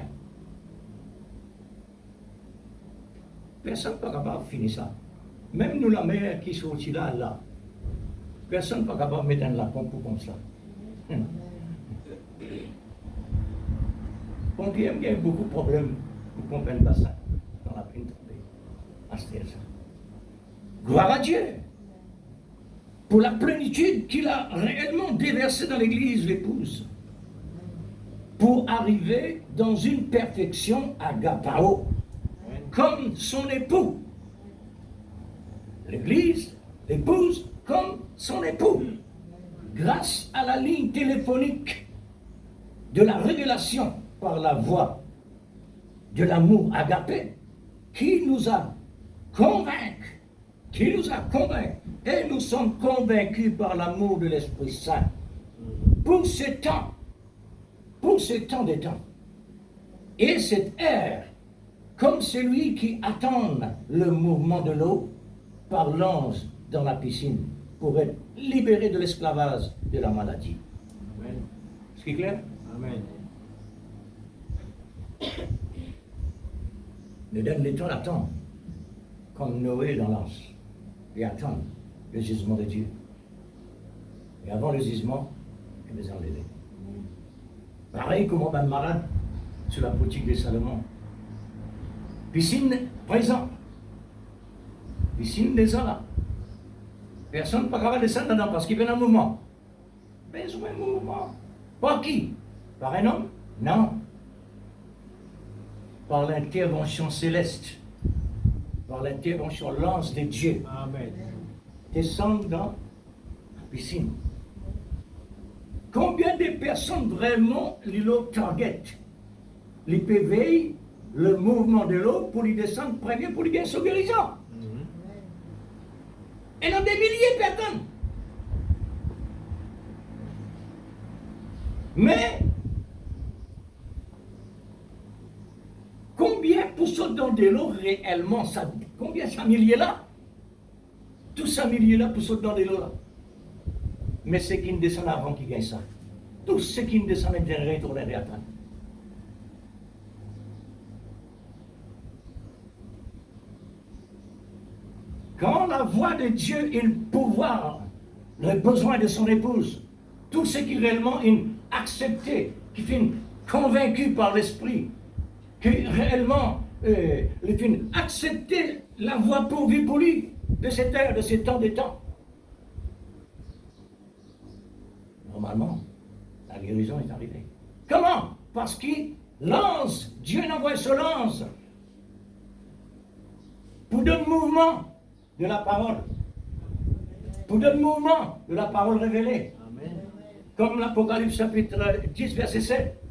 Personne n'est pas capable de finir ça. Même nous, la mer qui sortit là, personne n'est pas capable de mettre dans la pompe comme ça. Pompiers, il y a beaucoup de problèmes pour pomper le bassin dans la plaine tombée. À ce ça. Gloire à Dieu. pour la plénitude qu'il a réellement déversée dans l'Église, l'épouse, pour arriver dans une perfection agapao, comme son époux. L'Église, l'épouse, comme son époux, grâce à la ligne téléphonique de la révélation par la voix de l'amour agapé, qui nous a convaincus, et nous sommes convaincus par l'amour de l'Esprit Saint, pour ce temps des temps, et cette ère, comme celui qui attend le mouvement de l'eau par l'ange dans la piscine, pour être libéré de l'esclavage de la maladie. Amen. C'est clair? Amen. Le dernier temps attend, comme Noé dans l'anse, et attend le jugement de Dieu. Et avant le jugement, il les enlever. Pareil comme on va malade sur la boutique de Salomon. Piscine présent. Piscine déjà là. Personne ne peut pas descendre dedans parce qu'il y a un mouvement. Besoin de mouvement. Par qui? Par un homme? Non. Par l'intervention céleste. Par l'intervention lance de Dieu. Amen. Descendre dans la piscine. Combien de personnes vraiment l'eau target? Les PV, le mouvement de l'eau pour lui descendre premier pour lui gagner son guérison. Et dans des milliers de personnes. Mais combien pour ceux dans de l'eau réellement ça, combien ça milliers là? Tous ces milliers là pour ceux dans de l'eau là. Mais ceux qui ne descendent avant qui gagnent ça. Tous ceux qui ne descendent derrière retournent à attendre. Quand la voix de Dieu et le pouvoir, le besoin de son épouse, tous ceux qui réellement ont accepté, qui sont convaincus par l'esprit, qui réellement ont accepté la voie pourvue pour lui de cette ère, de ces temps des temps. Normalement, la guérison est arrivée. Comment? Parce qu'il lance, Dieu envoie ce lance pour donner mouvement de la parole, pour donner mouvement de la parole révélée. Amen. Comme l'Apocalypse chapitre 10, verset 7.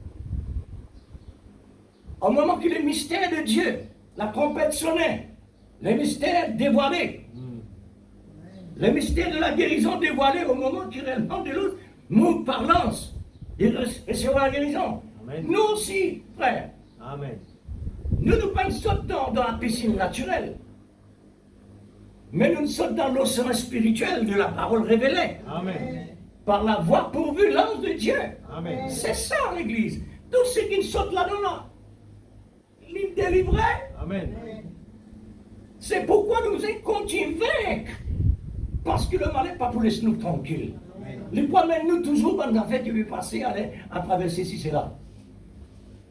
Au moment que le mystère de Dieu, la trompette sonnait, le mystère dévoilé, le mystère de la guérison dévoilé au moment qu'il réellement de l'autre, nous parlons, il recevra la guérison. Amen. Nous aussi, frères, Amen. nous ne pas sautons dans la piscine naturelle, mais nous sommes dans l'océan spirituel de la parole révélée. Amen. Par la voix pourvue, l'ange de Dieu. Amen. C'est ça l'Église. Tous ceux qui sautent là-dedans, ils délivrés. Amen. C'est pourquoi nous sommes continués vaincre. Parce que le mal n'est pas pour laisser nous tranquilles. Les poids nous toujours dans la fête qui veut passer à traverser ci, c'est là.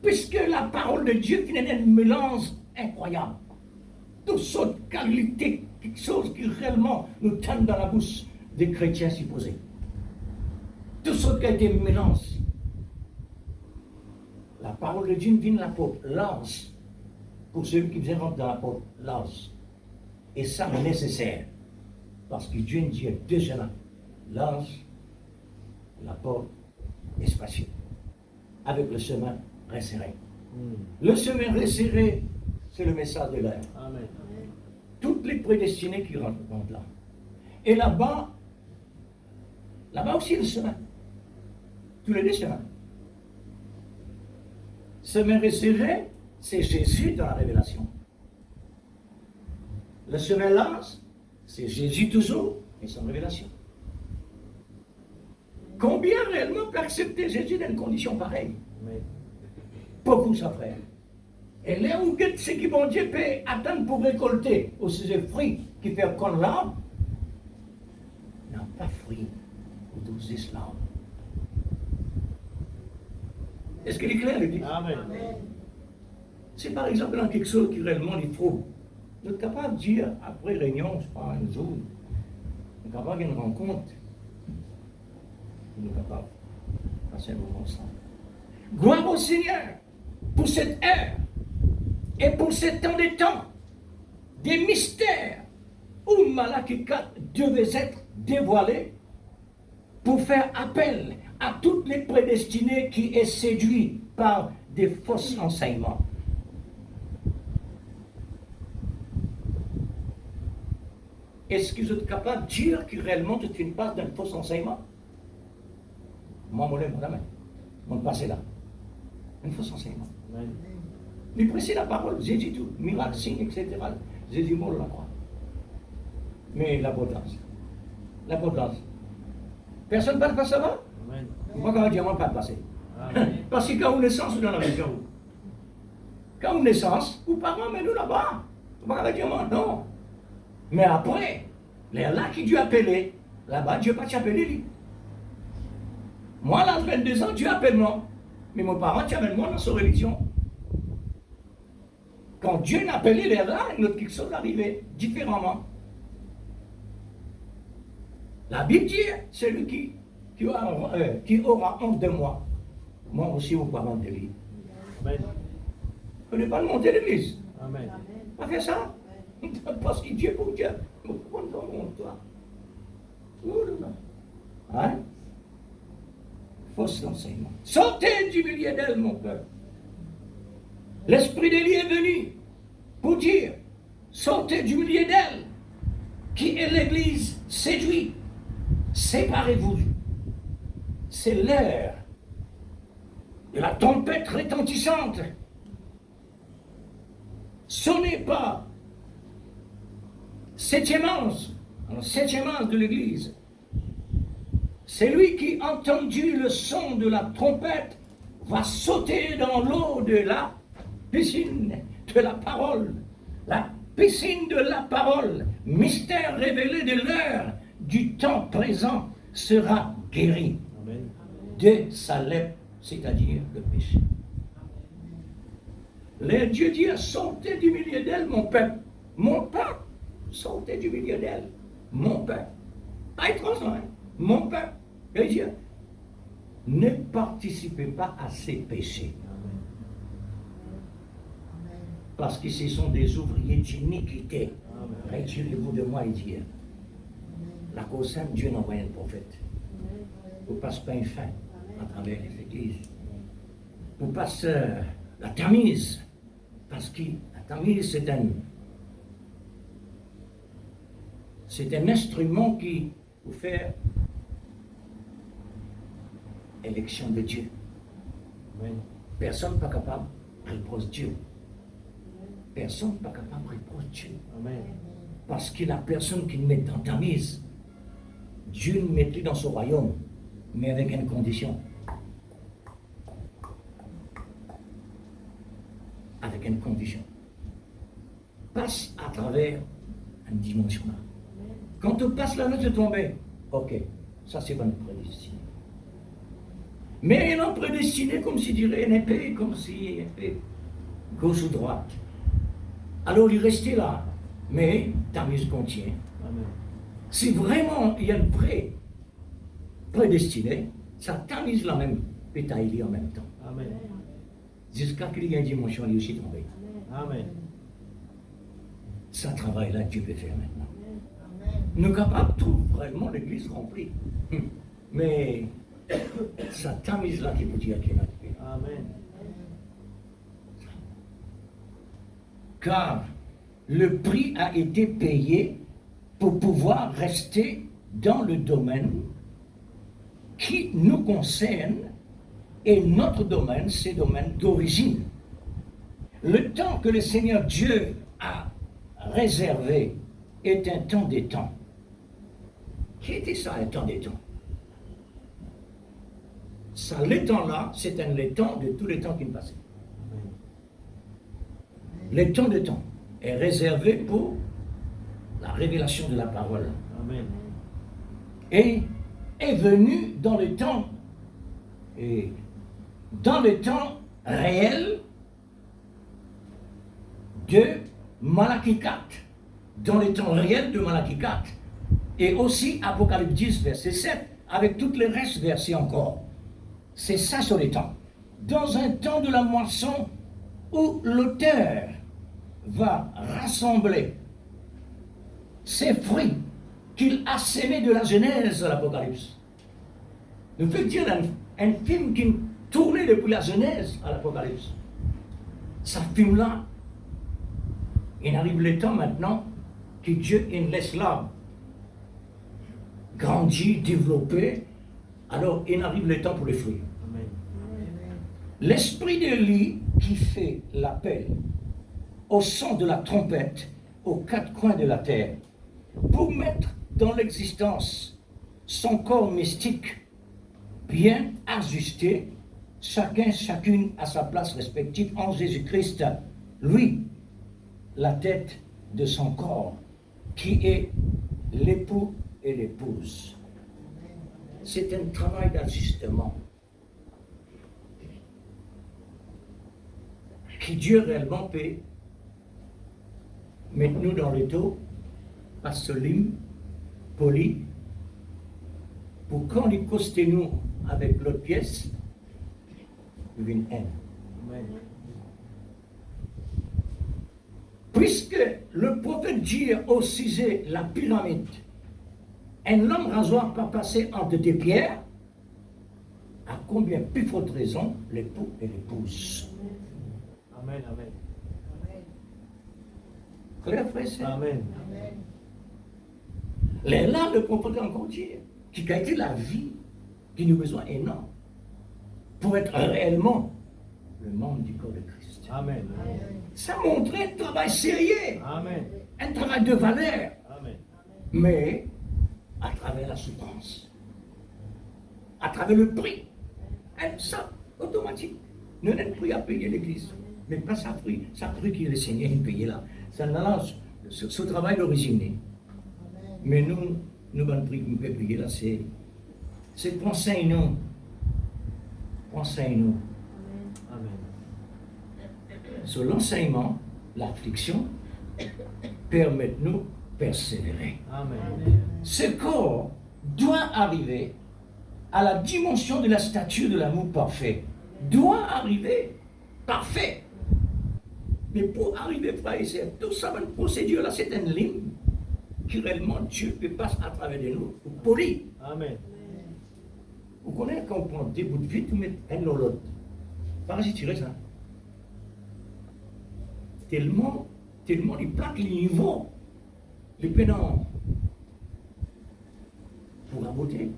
Puisque la parole de Dieu qui est un mélange incroyable. Toutes sortes de qualités, quelque chose qui réellement nous tient dans la bouche des chrétiens supposés. Toutes sortes de qualités mélangent. La parole de Dieu vient de l'apôtre, lance. Pour celui qui vient rentrer dans l'apôtre, lance. Et ça est nécessaire. Parce que Dieu dit déjà là, lance, l'apôtre est spacieux. Avec le chemin resserré. Le chemin resserré, c'est le message de l'air. Amen. Toutes les prédestinés qui rentrent là. Et là-bas aussi le chemin. Tous les deux chemins. Chemin resserré, c'est Jésus dans la révélation. Le chemin lance, c'est Jésus toujours et son révélation. Combien réellement peut accepter Jésus dans une condition pareille? Amen. Beaucoup, ça frère. Et là où ce qui bon Dieu peut attendre pour récolter au sujet fruits qui fait qu'on l'arbre, n'a pas fruit pour 12 islam. Est-ce qu'il est clair, l'église? Amen. C'est par exemple dans quelque chose qui réellement il faut. Vous êtes capable de dire, après réunion, je sais pas, un jour, Nous sommes capables d'une rencontre. Nous sommes capables de passer un moment ensemble. Gloire au Seigneur pour cette heure et pour ce temps de temps, des mystères où Malachie 4 devait être dévoilé pour faire appel à toutes les prédestinés qui est séduits par des faux enseignements. Est-ce que vous êtes capable de dire que réellement tu ne passes d'un faux enseignement? Moi, mon madame, mon passé là. Un faux enseignement. Mais prêchez la parole, j'ai dit tout, miracle, signe, etc. J'ai dit mot la croix. Mais l'abondance. L'abondance. Personne ne passe ça va? Moi, quand on dit, on ne pas passer. Parce que quand on naissance, on est dans la région. Quand on naissance, ou parents, mais nous là-bas. On va dire, non. Mais après, les là qui Dieu appelé, là-bas, Dieu pas t'appeler lui. Moi, à 22 ans, Dieu appelle moi. Mais mon parent t'appelle moi dans sa religion. Quand Dieu n'a appelé les là, une autre quelque chose arrivé différemment. La Bible dit, celui qui aura honte de moi, moi aussi vous pas honte de lui. Amen. Vous n'avez pas monter l'église. Amen. Pas faire ça. Parce que Dieu pour Dieu. Hein? Fausse enseignement. Sortez du milieu d'elle, mon peuple. L'Esprit d'Élie est venu pour dire, sortez du milieu d'elle, qui est l'église séduite. Séparez-vous. C'est l'heure de la trompette retentissante. Sonnez pas. Septième ange de l'église. C'est lui qui, entendu le son de la trompette, va sauter dans l'eau de la piscine de la parole. La piscine de la parole, mystère révélé de l'heure du temps présent, sera guéri. Amen. De sa lèpre, c'est-à-dire le péché. Le Dieu dit, sortez du milieu d'elle, mon peuple. Mon peuple, sortez du milieu d'elle. Mon peuple. Pas étrange, hein? Mon peuple. Et Dieu, ne participez pas à ces péchés. Parce que ce sont des ouvriers d'iniquité. Retirez-vous de moi et Dieu. La cause sainte, Dieu n'envoie un prophète. Vous passe pas une fin à travers les églises. Vous passe la tamise. Parce que la tamise, c'est un instrument qui vous fait élection de Dieu. Amen. Personne n'est pas capable de répondre Dieu. Personne n'est pas capable de répondre Dieu. Amen. Parce que la personne qui met dans tamise, Dieu ne met plus dans son royaume, mais avec une condition. Avec une condition. Passe à travers une dimension là. Quand on passe là, tu tombes. Ok, ça c'est bon prédestiné. Mais il est non prédestiné comme s'il dirait une épée, comme si épée gauche ou droite. Alors il restait là, mais tamise contient. Amen. Si vraiment il y a une vraie prédestinée, ça tamise la même pétaille en même temps. Amen. Jusqu'à qu'il y ait une dimension, il est aussi tombé. Amen. Ça travail là, Dieu peut faire maintenant. Nous sommes capables de tout, vraiment l'église remplie. Mais ça tamise là qui peut dire qu'il y a un. Amen. Car le prix a été payé pour pouvoir rester dans le domaine qui nous concerne, et notre domaine, c'est le domaine d'origine. Le temps que le Seigneur Dieu a réservé est un temps des temps. Qui était ça, un temps des temps? Ça, les temps-là, c'est les temps de tous les temps qui nous passaient. Le temps de temps est réservé pour la révélation de la parole. Amen. Et est venu dans le temps réel de Malachie 4. Dans le temps réel de Malachie 4. Et aussi Apocalypse 10, verset 7, avec toutes les restes versés encore. C'est ça sur les temps. Dans un temps de la moisson où l'auteur va rassembler ses fruits qu'il a sémés de la Genèse à l'Apocalypse. Nous pouvons dire un film qui tournait depuis la Genèse à l'Apocalypse. Ce film-là, il arrive le temps maintenant que Dieu il laisse là grandir, développer. Alors il arrive le temps pour les fruits. Amen. L'esprit d'Élie qui fait l'appel au son de la trompette aux quatre coins de la terre pour mettre dans l'existence son corps mystique bien ajusté, chacune à sa place respective en Jésus-Christ, lui, la tête de son corps, qui est l'époux et l'épouse. C'est un travail d'ajustement qui Dieu réellement peut mettre nous dans le dos, pas solim, poli, pour quand il coste nous avec l'autre pièce, une haine. Amen. Puisque le prophète dit au sujet la pyramide, un homme rasoir pas passer entre des pierres, à combien plus forte raison l'époux et l'épouse. Amen. Amen. Claire, frère, c'est Amen. les là, le prophète encore dit, qui a été la vie, qui nous a besoin énorme, pour être réellement le membre du corps de Christ. Amen. Ça montrait un travail sérieux, Amen. un travail de valeur, Amen. mais à travers la souffrance, à travers le prix. Et ça, automatique. Nous n'avons plus à payer l'église, mais pas ça prix que le Seigneur nous payé là. Ça lance ce travail d'origine. Mais nous avons prix que nous pouvons payer là, c'est penser nous. Pensez-nous. Amen. Sur l'enseignement, l'affliction, permet-nous persévérer. Amen. Ce corps doit arriver à la dimension de la stature de l'amour parfait. Doit arriver parfait. Mais pour arriver, frère et sœurs, tout ça, une procédure là, c'est une ligne qui réellement Dieu peut passer à travers de nous pour polir. Amen. Vous connaissez quand on prend des bouts de vie, vous mettez un dans l'autre. Parasitirer ça. Tellement il plaque les niveaux, les pédants pour la beauté.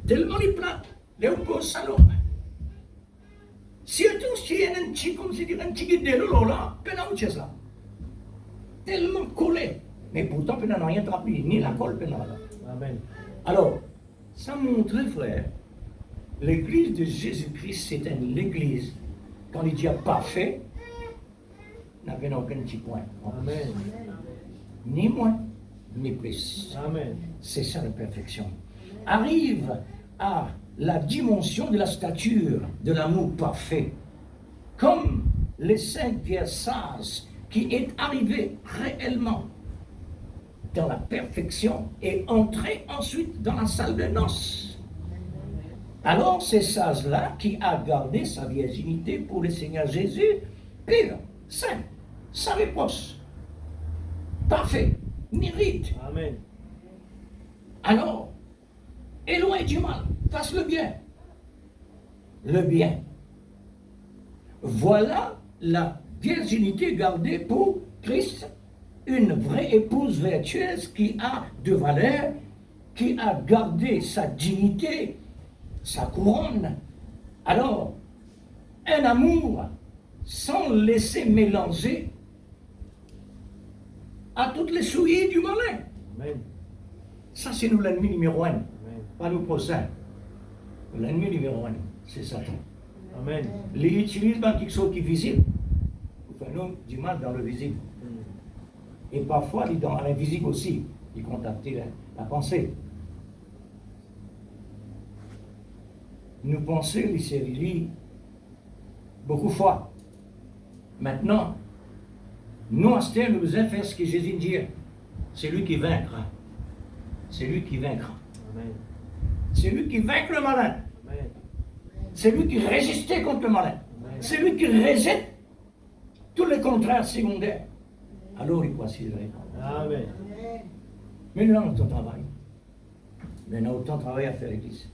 Tellement il plaque les beaux salons. Surtout si il y a un petit, comme si un petit guide de l'eau là, pédant c'est ça. Tellement collé. Mais pourtant, pédant n'a rien trappé, ni la colle pédant là. Amen. Alors, ça montre, frère, l'église de Jésus-Christ, c'est une église, quand il dit parfait, n'avait aucun petit point. Amen. Ni moins, ni plus. Amen. C'est ça la perfection. Arrive à la dimension de la stature de l'amour parfait, comme les 5 Pierre sages qui est arrivé réellement dans la perfection et entrer ensuite dans la salle de noces. Alors, ces sages-là qui a gardé sa virginité pour le Seigneur Jésus, pur, saint, sans réproche, parfait, ni ride. Amen. Alors, éloigne du mal, fasse le bien. Le bien. Voilà la virginité gardée pour Christ, une vraie épouse vertueuse qui a de valeur, qui a gardé sa dignité, sa couronne. Alors, un amour sans laisser mélanger à toutes les souillures du malin. Amen. Ça, c'est nous l'ennemi numéro 1, Amen. pas nous prochains. L'ennemi numéro 1, c'est Satan. Amen. Il utilise quelque chose qui est visible pour faire nous du mal dans le visible. Et parfois, il est dans l'invisible aussi. Il contacte la pensée. Nous pensons, il s'est lié beaucoup de fois. Maintenant, nous, à ce temps, nous devons faire ce que Jésus dit. C'est lui qui vaincra. c'est lui qui vaincra. Amen. C'est lui qui vainc le malin. Amen. C'est lui qui résistait contre le malin. C'est lui qui résiste tous les contraires secondaires. Alors il voici le règne. Amen. Mais nous avons autant de travail. Mais nous avons autant de travail à faire l'Église.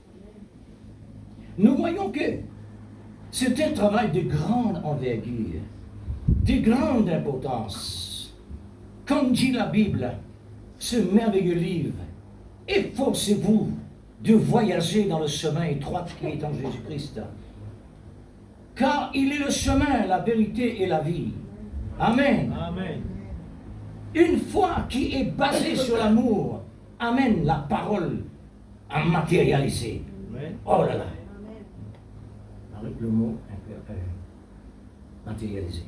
Nous voyons que c'est un travail de grande envergure, de grande importance. Comme dit la Bible, ce merveilleux livre, efforcez-vous de voyager dans le chemin étroit qui est en Jésus-Christ. Car il est le chemin, la vérité et la vie. Amen. Amen. Une foi qui est basée sur l'amour amène la parole à matérialiser. Amen. Oh là là. Avec le mot matérialiser.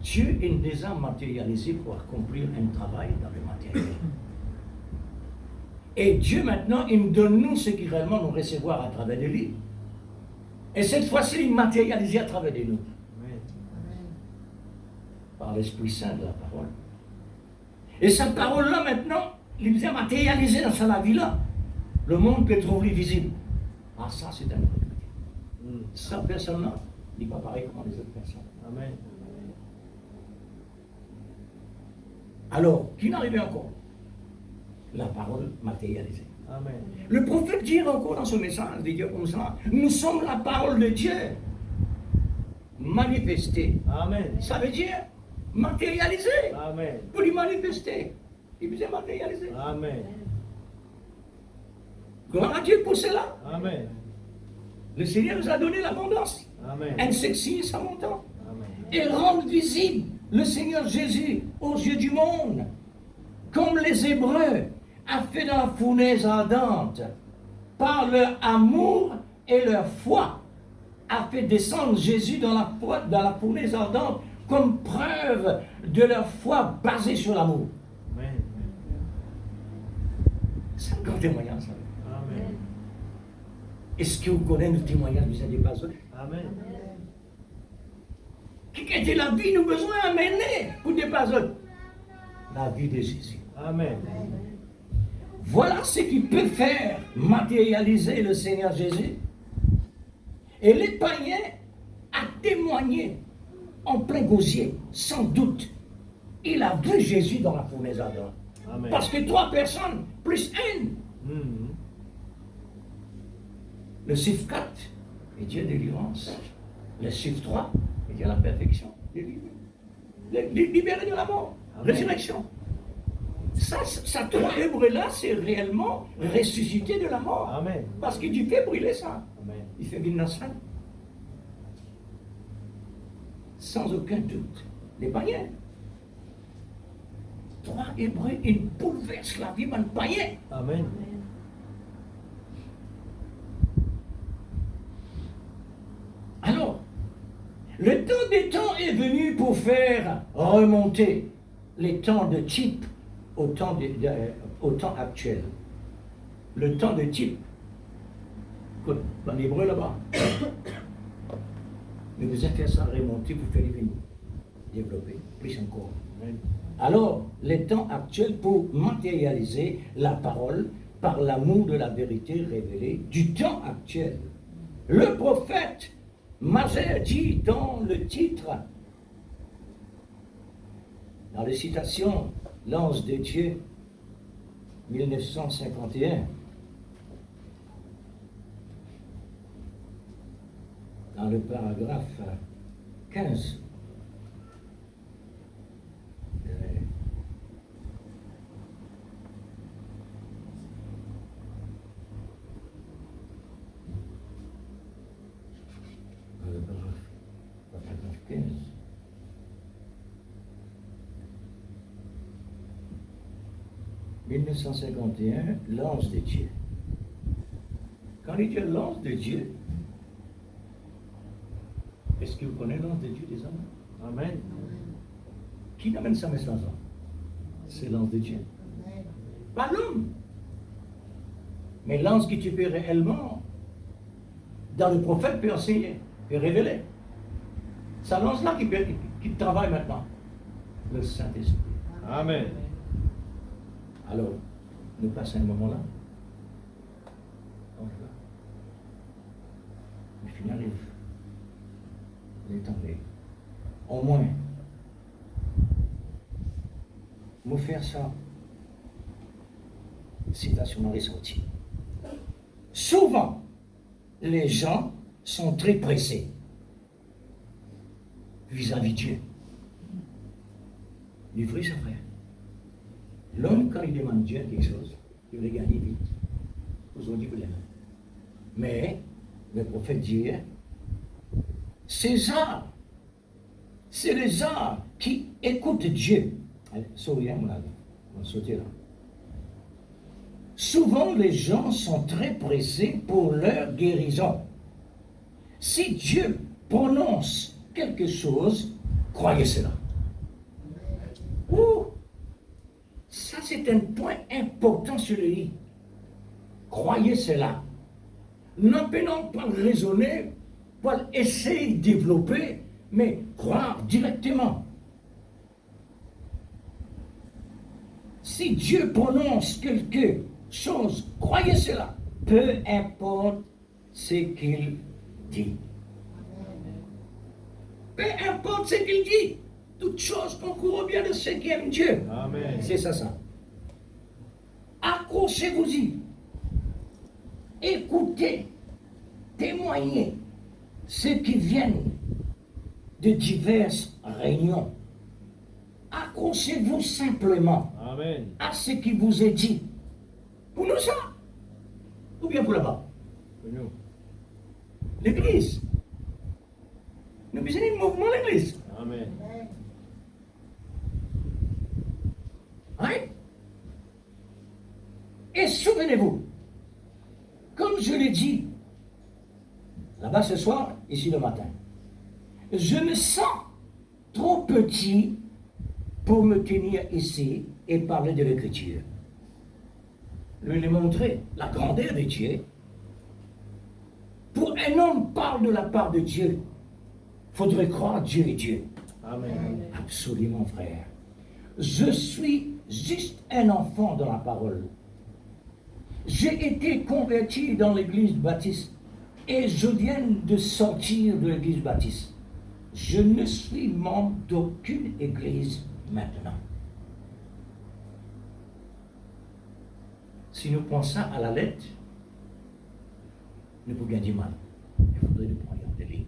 Dieu est déjà matérialisé pour accomplir un travail dans le matériel. Et Dieu maintenant, il nous donne nous ce qu'il réellement nous recevoir à travers de lui. Et cette fois-ci, il matérialise à travers de nous. Amen. Par l'Esprit Saint de la parole. Et cette parole-là, maintenant, il nous a matérialisé dans sa vie-là. Le monde peut trouver visible. Ah, ça, c'est un truc. Ça, personne-là, il n'est pas pareil comme les autres personnes. Amen. Alors, qui n'arrivait encore? La parole matérialisée. Amen. Le prophète dit encore dans ce message, il dit comme ça, nous sommes la parole de Dieu manifestée. Amen. Ça veut dire matérialisée. Amen. Pour lui manifester, il vous a matérialisé. Amen. Gloire à Dieu pour cela. Amen. Le Seigneur nous a donné l'abondance. Amen. Un sexe sans montant. Amen. Et rendre visible le Seigneur Jésus aux yeux du monde. Comme les Hébreux a fait dans la fournaise ardente. Par leur amour et leur foi, a fait descendre Jésus dans la fournaise ardente comme preuve de leur foi basée sur l'amour. Amen. C'est un grand témoignage. Ça. Amen. Est-ce que vous connaissez le témoignage vis-à-vis des personnes? Amen. Qui était la vie, nous besoin d'amener pour des personnes? La vie de Jésus. Amen. Voilà ce qui peut faire matérialiser le Seigneur Jésus. Et les païens a témoigné en plein gosier, sans doute. Il a vu Jésus dans la fournaise ardente. Amen. Parce que 3 personnes, plus une. Mhm. Le chiffre 4 est Dieu délivrance. Le chiffre 3 est Dieu la perfection. Libéré de la mort. Amen. Résurrection. Ça 3 hébreux-là, c'est réellement ressuscité de la mort. Amen. Parce qu'il dit fait brûler ça. Amen. Il fait venir dans sang. Sans aucun doute. Les païens. 3 hébreux, ils bouleversent la vie d'un païen. Amen. Alors, le temps des temps est venu pour faire remonter les temps de type au temps, au temps actuel. Le temps de type, en hébreu là-bas. Mais vous avez fait ça remonter pour faire venir, développer, plus encore. Amen. Alors, les temps actuels pour matérialiser la parole par l'amour de la vérité révélée du temps actuel. Le prophète Maser dit dans le titre, dans les citations, l'ange de Dieu, 1951, dans le paragraphe 15. Le paragraphe 15. « 1951, l'ange de Dieu. » Quand il dit l'ange de Dieu, est-ce que vous connaissez l'ange de Dieu des hommes? Amen. Qui amène sa message? C'est l'ange de Dieu. Pas l'homme. Mais l'ange qui tu peux réellement, dans le prophète, peut enseigner, peut révéler. C'est l'ange là qui travaille maintenant. Le Saint-Esprit. Amen. Alors, nous passons un moment là. Le final arrive. Il est tombé. Au moins, me faire ça. Citation est sortie. Souvent, les gens sont très pressés vis-à-vis de Dieu. Du vrai, c'est vrai. L'homme, quand il demande Dieu quelque chose, il veut gagner vite. Vous avez dit que l'aimez. Mais, le prophète dit, César, c'est les gens qui écoutent Dieu. Allez, souriez, mon ami. On va sauter là. Souvent, les gens sont très pressés pour leur guérison. Si Dieu prononce quelque chose, croyez cela. Ouh, ça c'est un point important sur le lit. Croyez cela. N'appelons pas raisonner, pas essayer de développer, mais croire directement. Si Dieu prononce quelque chose, croyez cela. Peu importe ce qu'il dit. Peu importe ce qu'il dit. Toute chose concourt au bien de ceux qui aiment Dieu. Amen. C'est ça. Accrochez-vous-y. Écoutez, témoignez ceux qui viennent de diverses réunions. Accrochez-vous simplement Amen. à ce qui vous est dit. Pour nous ça, ou bien pour là-bas. Pour nous. L'Église. Nous besoin d'un mouvement l'Église. Amen. Hein? Et souvenez-vous, comme je l'ai dit là-bas ce soir, ici le matin, je me sens trop petit pour me tenir ici et parler de l'Écriture. Lui montrer la grandeur de Dieu. Pour un homme parle de la part de Dieu, il faudrait croire Dieu est Dieu. Amen. Absolument, frère. Je suis juste un enfant dans la parole. J'ai été converti dans l'église baptiste et je viens de sortir de l'église baptiste. Je ne suis membre d'aucune église maintenant. Si nous prenons ça à la lettre, nous pouvons gagner mal. Il faudrait nous prendre en délai.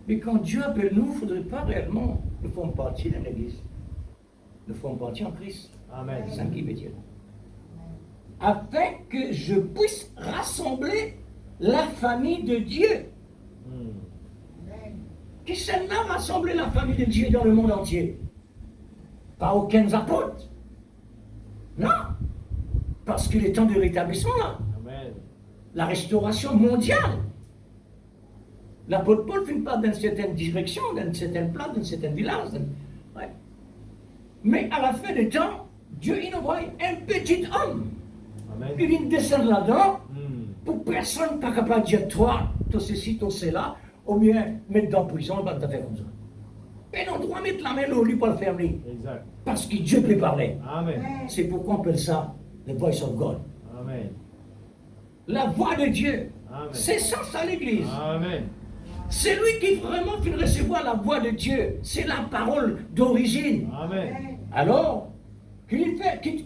Mais quand Dieu appelle nous, il ne faudrait pas réellement nous faire partie de l'église. Nous faisons partie en Christ. Amen. C'est ça qui veut dire. Afin que je puisse rassembler la famille de Dieu. Qui s'est là rassembler la famille de Dieu dans le monde entier? Pas aucun apôtre. Non. Parce qu'il est temps de rétablissement là. Amen. La restauration mondiale. L'apôtre Paul ne finit pas dans une certaine direction, dans une certaine place, dans un certain village. Ouais. Mais à la fin des temps, Dieu il envoie un petit homme. Amen. Il vient descendre là-dedans pour personne pas capable de dire toi, toi ceci, toi cela, ou bien mettre dans la prison, va te faire comme ça. Mais on doit mettre la main au lui pour le fermer. Exact. Parce que Dieu peut parler. Amen. C'est pourquoi on appelle ça the voice of God. Amen. La voix de Dieu. Amen. C'est ça l'église. Amen. C'est lui qui vraiment peut recevoir la voix de Dieu. C'est la parole d'origine. Amen. Alors,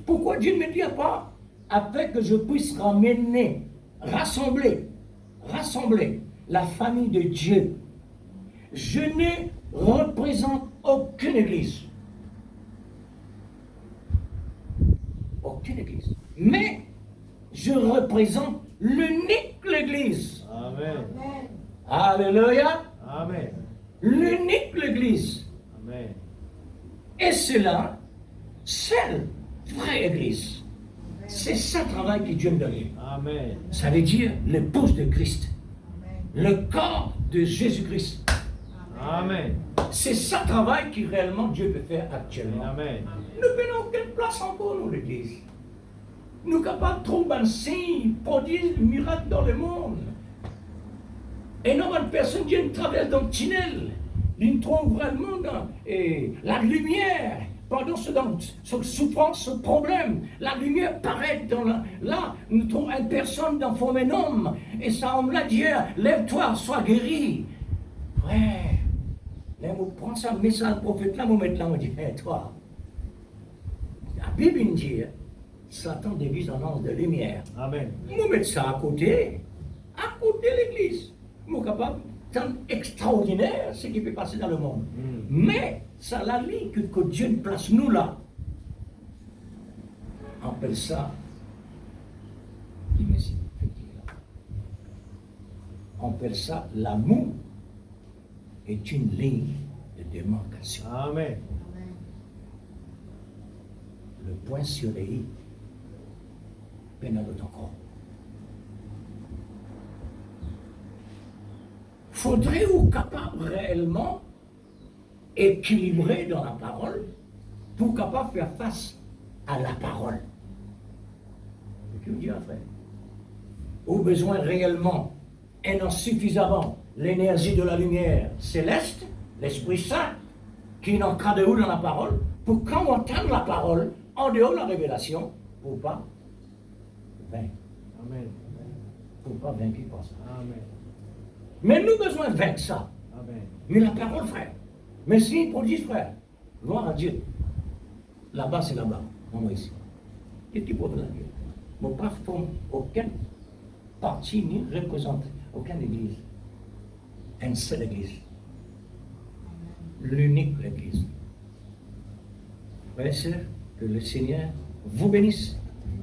pourquoi Dieu ne me dit pas afin que je puisse ramener, rassembler la famille de Dieu. Je ne représente aucune église. Aucune église. Mais je représente l'unique l'église. Amen. Alléluia. Amen. L'unique l'église. Amen. Et cela, seule vraie église. C'est ça le travail que Dieu me donne. Amen. Ça veut dire l'épouse de Christ. Le corps de Jésus-Christ. Amen. C'est ça le travail que réellement Dieu peut faire actuellement. Amen. Nous prenons quelle place encore dans l'église? Nous sommes capables de trouver un signe, prodiges, miracles dans le monde. Et non, une personne vient traverser dans le tunnel. Ils trouvent vraiment la lumière pendant ce souffrance, ce problème. La lumière paraît là, nous trouvons une personne dans forme d'un homme. Et ça homme-là dit, lève-toi, sois guéri. Ouais. Là, on prend ça, mais ça, le prophète là, on met là, on dit, hé, toi. La Bible dit, Satan déguise en ange de lumière. Amen. On met ça à côté de l'église. On est capable, c'est extraordinaire ce qui peut passer dans le monde. Mais, ça la lit que Dieu nous place nous là. On appelle ça, on appelle ça l'amour est une ligne de démarcation. Amen. Le point sur les i, pénale encore. Faudrait-vous capable réellement équilibrer dans la parole pour capable faire face à la parole. Et que vous dire après? Ou besoin réellement et suffisamment l'énergie de la lumière céleste, l'Esprit Saint, qui est encadré où dans la parole, pour quand on entend la parole, en dehors de la révélation, pour pas vaincre. Amen. Pour pas vaincre par ça. Amen. Mais nous besoin de vaincre ça. Amen. Mais la parole, frère. Mais si prodige, frère, gloire à Dieu. Là-bas, c'est là-bas. Non, moi ici. Qu'est-ce qui prouve là? Mon pas forme aucune partie ni représente aucune église. Une seule église. L'unique église. Frères et sœurs, que le Seigneur vous bénisse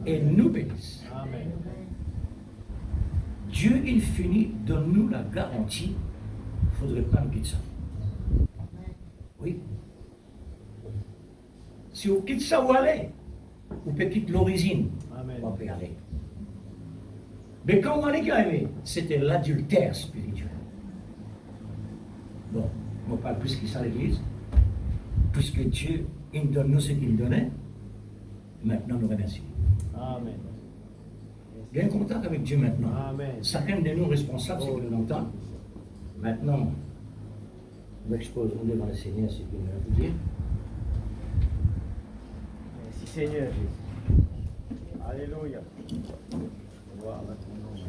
et nous bénisse. Amen. Dieu, il finit, donne-nous la garantie. Il ne faudrait pas nous quitter ça. Oui. Si vous quittez ça, où allez? Vous pouvez quitter l'origine. Amen. On peut y aller. Mais quand on allait y arriver, c'était l'adultère spirituel. Bon, on ne parle plus que ça à l'église. Puisque Dieu, il donne nous ce qu'il donnait, maintenant nous remercions. Amen. Il y a un contact avec Dieu maintenant. Amen. Chacun de nous responsables, c'est que nous l'entend. Maintenant, nous exposons devant le Seigneur ce qu'il nous a vous dire. Merci Seigneur Jésus. Alléluia. Gloire à ton nom.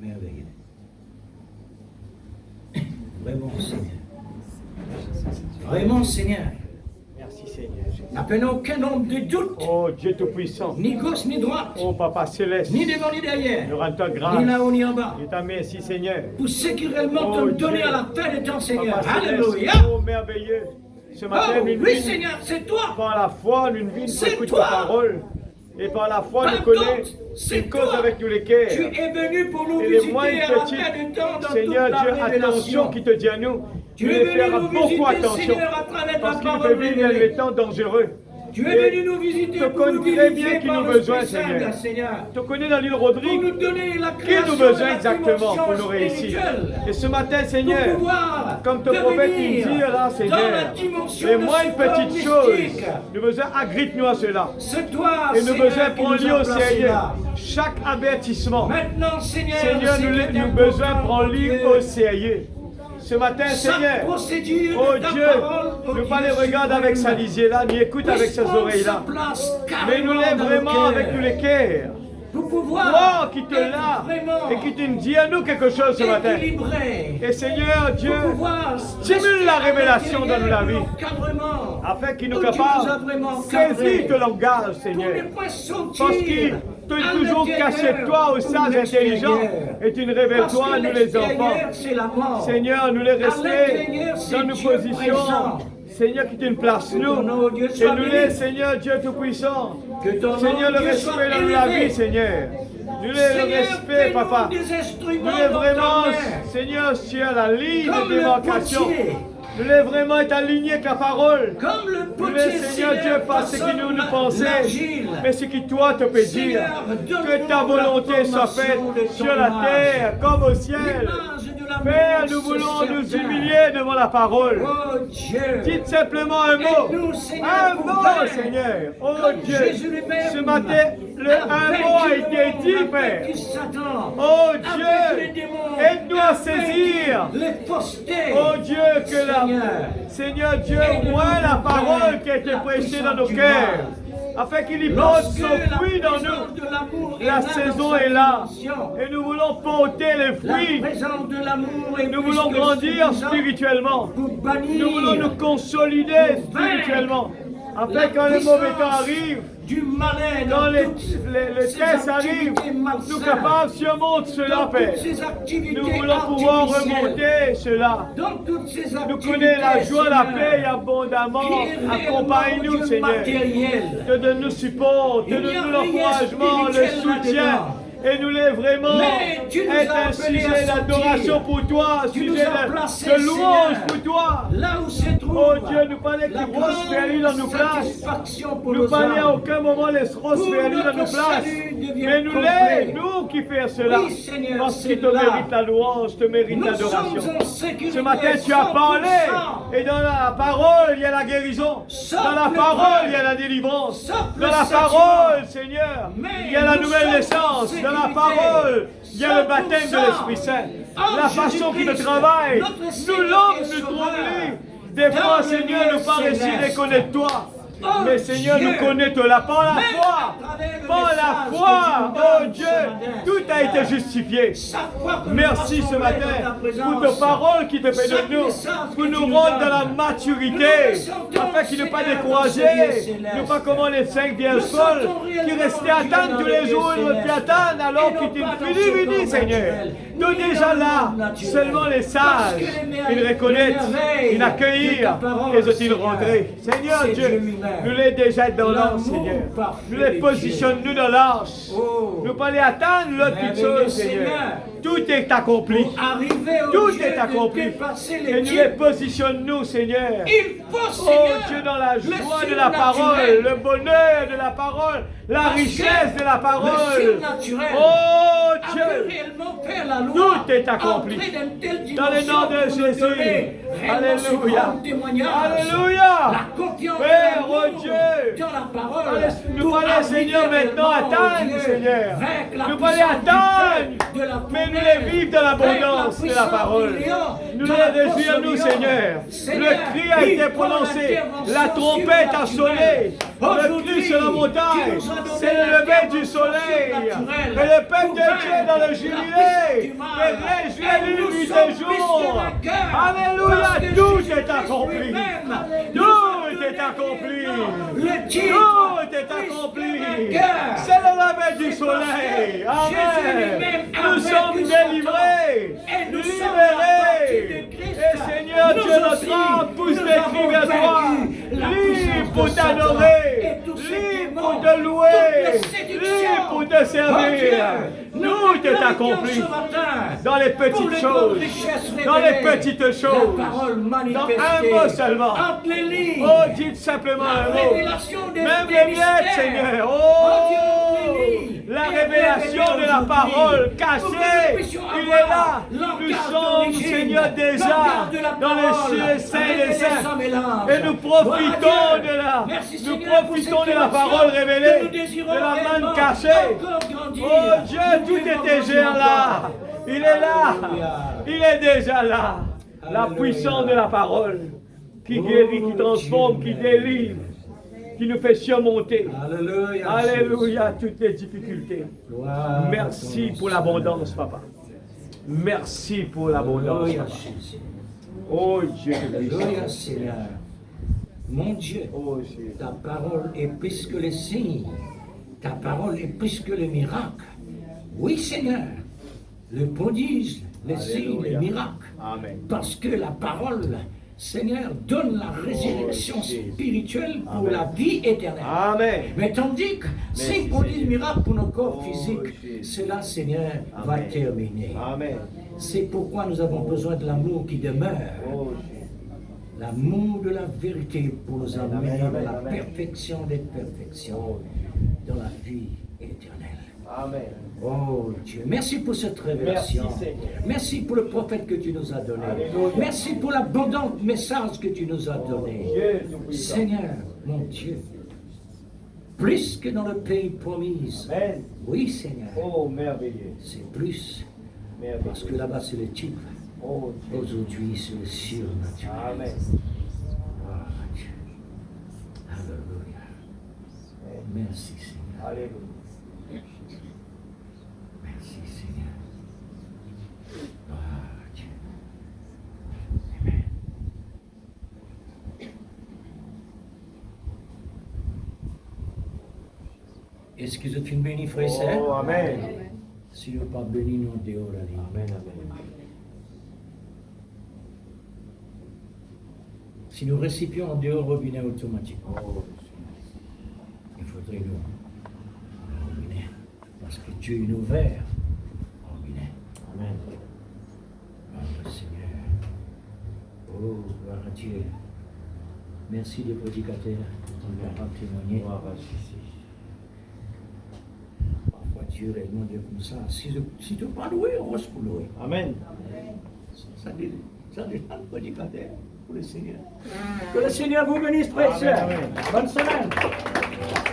Merveilleux. Vraiment, Seigneur. Vraiment, Seigneur. Merci Seigneur Jésus. N'appelons aucun nombre de doutes, Oh Dieu Tout-Puissant. ni gauche ni droite, Oh Papa Céleste. ni devant ni derrière, Nous rendons ni grâce. là-haut ni en bas. Je t'en merci Seigneur. Pour ceux qui réellement Oh, t'ont donné Dieu. à la fin de temps, Seigneur. Papa Céleste. Alléluia. Oh merveilleux. Ce matin, Oh, nous oui, vîmes Seigneur, c'est toi. par la foi, nous vîmes C'est pour écouter toi. ta parole. Et par la foi, Par nous connaissons d'autres, c'est une cause toi. avec nous les Tu cœurs. es venu pour nous Et les visiter moins à la petites, fin de temps dans Seigneur toute la Dieu, attention révélation. qui te dit à nous. Tu Nous es devons venu faire nous beaucoup visiter, attention. Seigneur, à travers Parce ta qu'il parole peut vivre dans révélée. les temps dangereux. Tu es Et venu nous visiter te pour connais nous très bien vivifier qui par nous le besoin, Esprit Saint, Seigneur. Seigneur. Tu connais dans l'île Pour Rodrigue nous donner la qui création nous besoin et la exactement dimension pour nous réussir. spirituelle. Et ce matin, Pour Seigneur, pouvoir comme ton prophète nous devenir dit là, dans la Seigneur, dimension les de moins ce corps petites choses, mystique. nous besoin agrippe-nous à cela. C'est toi, Et nous Seigneur, besoin qui prendre nous lit a au placés Seigneur. là. Chaque avertissement. Maintenant, Seigneur, Seigneur, c'est nous qu'il est besoin important, prendre lit Dieu. au sérieux. Ce matin, Chaque Seigneur, procédure oh de ta Dieu, parole, oh nous pas Dieu les regarde suprême, avec sa lisière là, ni écoute avec ses prendre oreilles sa là. place Mais carrément nous lève dans vraiment nos avec cœurs. nous les cœurs. Pour pouvoir Toi qui te être l'a vraiment et qui te dit à nous quelque chose ce matin. équilibré. Et Seigneur Dieu, Pour pouvoir stimule la révélation dans nous la vie. L'encadrement. Afin qu'il nous Où tu nous as capable vraiment de saisir encadrés. ton langage, Pour Seigneur. ne pas sortir Parce qu'il à est toujours l'intérieur caché toi au ou sage l'extérieur. intelligent. Et tu nous révèles Parce toi, que nous les enfants. l'extérieur, c'est la mort. Seigneur, nous les À rester l'intérieur, c'est dans nos Dieu positions. présent. Seigneur, qui tu nous places Que ton nom, nous. Dieu, Et soit nous béni. les, Seigneur Dieu Tout-Puissant. Que ton Seigneur, nom, le Dieu, soit respect dans la élevé. vie, Seigneur. Nous les le Seigneur, respect, fais-nous papa. des Nous instruments les dans vraiment, ta main. Seigneur, sur la ligne Comme de le démarcation. potier. Nous les vraiment être alignés avec la parole. Comme le Nous potier, les, Seigneur Dieu, pas ce qui nous pensons, l'argile. mais ce qui toi te peut dire. Seigneur, Que donne-nous ta volonté la soit faite formation de ton sur la image. terre comme au ciel. L'image de de l'amour. Père, nous voulons nous humilier devant la parole. Oh Dieu. Dites simplement un mot. Aide-nous, Seigneur, Un pour mot, faire Seigneur. Oh comme Dieu. Jésus lui-même Ce matin, un mot a été dit, Père. Avec Satan, Oh avec les Dieu. démons, Aide-nous à avec saisir. les faussetés. Oh Dieu, que la Seigneur Dieu voit la parole qui a été prêchée dans nos cœurs, afin qu'il y porte son fruit dans nous. La saison est là, et nous voulons porter les fruits. Nous voulons grandir spirituellement. Nous voulons nous consolider spirituellement, afin que quand le mauvais temps arrive, quand le test arrive, nous capables de surmonter cela, Père. Nous voulons pouvoir remonter cela. Nous connaissons la joie, la paix abondamment. Accompagne-nous, Seigneur. Te donne-nous support, te donne-nous l'encouragement, le soutien. Et nous voulons vraiment être un sujet d'adoration pour toi, un sujet de louange pour toi. Oh Dieu, nous parlons que les grosses périls dans nos places. Nous parlons à aucun moment les grosses périls dans nos places. Mais nous les, nous qui faisons cela. Parce qu'il te mérite la louange, te mérite l'adoration. Ce matin, tu as parlé. Et dans la parole, il y a la guérison. Dans la parole, il y a la délivrance. Dans la parole, Seigneur, il y a la nouvelle naissance. Dans la parole, il y a le baptême de l'Esprit Saint. La façon qui te travaille. Nous l'homme, nous trouvons. Des fois, Seigneur, nous paraissons déconnaître toi. Mais Seigneur, nous connaissons là par la foi. Par la foi, oh Dieu, tout a été justifié. Merci ce matin pour ta parole qui te fait de nous, pour nous rendre dans la maturité, afin qu'il ne pas décourager, ne pas comme les 5 vierges folles qui restaient à attendre tous les jours, qui attendent alors qu'il est fini, Seigneur. Nous déjà là, seulement les sages, ils reconnaissent, ils accueillent, et ils rentrer. Seigneur Dieu, nous les déjà dans l'arche, Seigneur. Nous les positionnons nous dans l'arche. Nous pas les attendre l'autre petite chose, Seigneur. Tout est accompli. Tout est accompli. Et nous les positionnons, Seigneur. Oh Dieu, dans la joie de la parole, le bonheur de la parole, la richesse de la parole. Oh Dieu, tout est accompli. Dans le nom de Jésus. Alléluia. Alléluia. Père, oh Dieu. Nous parlons, Seigneur, maintenant attendre, Seigneur. Nous parlons attendre. Mais nous les vivons dans l'abondance de la parole. Nous les désirons, nous, Seigneur. Le cri a été prononcé. La trompette a sonné. Le cri sur la montagne. C'est le lever du soleil. Et le peuple de Dieu dans le jubilé. Et réjouis lui des jours. Alléluia. Tout est accompli. Tout est accompli. Tout est accompli. C'est le lever du soleil. Amen. Nous sommes délivrés, libérés. Et Seigneur Dieu, notre âme pousse des cris vers toi. Libre pour t'adorer, libre pour te louer, libre pour te servir. Tout est accompli dans les petites choses, dans les petites choses, dans un mot seulement. Oh, dites simplement un mot. Même les miettes, Seigneur. Oh, la révélation de la parole cachée, il est là. Nous sommes, Seigneur, déjà dans les saints des saints. Et nous profitons de la, la parole révélée, de la main cachée. Oh Dieu, tout est déjà là. Il est là. Il est déjà là. La puissance de la parole qui guérit, qui transforme, qui délivre, qui nous fait surmonter. Alléluia. Alléluia, toutes les difficultés. Merci pour l'abondance, Papa. Merci pour l'abondance, Papa. Oh Dieu, Alléluia, Seigneur. Mon Dieu, ta parole est plus que les signes. Ta parole est plus que les miracles. Oui, Seigneur. Le prodige, les signes, les miracles. Amen. Parce que la parole, Seigneur, donne la résurrection spirituelle pour la vie éternelle. Amen. Mais tandis que ces prodiges miracles pour nos corps physiques, cela, Seigneur, va terminer. Amen. C'est pourquoi nous avons besoin de l'amour qui demeure. L'amour de la vérité pour nous amener à la perfection des perfections dans la vie éternelle. Amen. Oh Dieu, merci pour cette révélation. Merci, Seigneur. Merci pour le prophète que tu nous as donné. Alléluia. Merci pour l'abondant message que tu nous as donné. Dieu Tout-Puissant. Seigneur, mon Dieu, plus que dans le pays promis. Amen. Oui, Seigneur, Oh, merveilleux. c'est plus. Merveilleux. Parce que là-bas, c'est le type. Oh, Dieu. Aujourd'hui, c'est le surnaturel. Amen. Ah, Dieu. Alléluia. Merci, Seigneur. Alléluia. Merci, Seigneur. Ah, Dieu. Amen. Est-ce que vous êtes bénis, frères et Oh, sœurs? Amen. Si vous n'êtes pas bénis, nous dehors, allez. Amen, amen. Si nous récipions en dehors robinet automatique, Oh, il faudrait nous un robinet. Parce que Dieu est ouvert au robinet. amen. Oh Seigneur. Oh, gloire à Dieu. Merci des prédicateurs qui sont capables de témoigner. Gloire à Jésus. Parfois Dieu réellement Dieu comme ça. Si tu pas loué, on reste pour louer. Amen. Ça dit un prédicateur pour le Seigneur. Que le Seigneur vous bénisse, frères et sœurs. Amen, amen. Bonne semaine.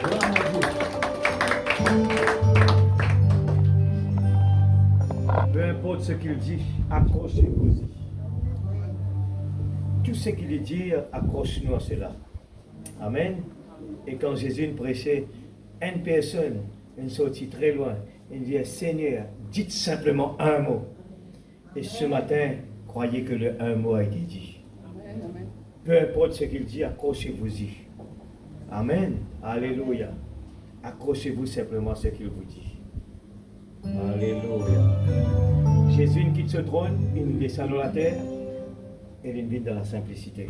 Gloire à Dieu. Peu importe ce qu'il dit, accrochez-vous-y. Tout ce qu'il dit, accroche-nous à cela. Amen. Et quand Jésus prêchait, une personne, une sortie très loin, il dit, Seigneur, dites simplement un mot. Et ce matin, croyez que le un mot a été dit. Peu importe ce qu'il dit, accrochez-vous-y. Amen. Alléluia. Accrochez-vous simplement à ce qu'il vous dit. Alléluia. Jésus quitte ce trône, il descend dans la terre et il vit dans la simplicité.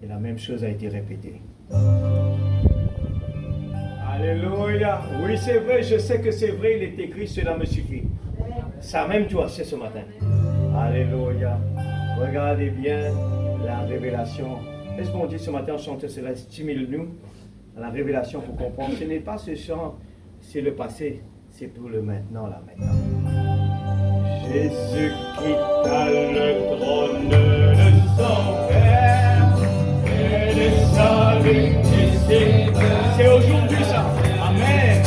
Et la même chose a été répétée. Alléluia. Oui, c'est vrai, je sais que c'est vrai, il est écrit, cela me suffit. Ça même tu as fait ce matin. Alléluia. Regardez bien la révélation. Est-ce qu'on dit ce matin, chanter cela stimule-nous à la révélation pour comprendre. Ce n'est pas ce chant, c'est le passé, c'est pour le maintenant, là maintenant. Jésus quitta le trône de son Père et descendit ici. C'est aujourd'hui ça. Amen.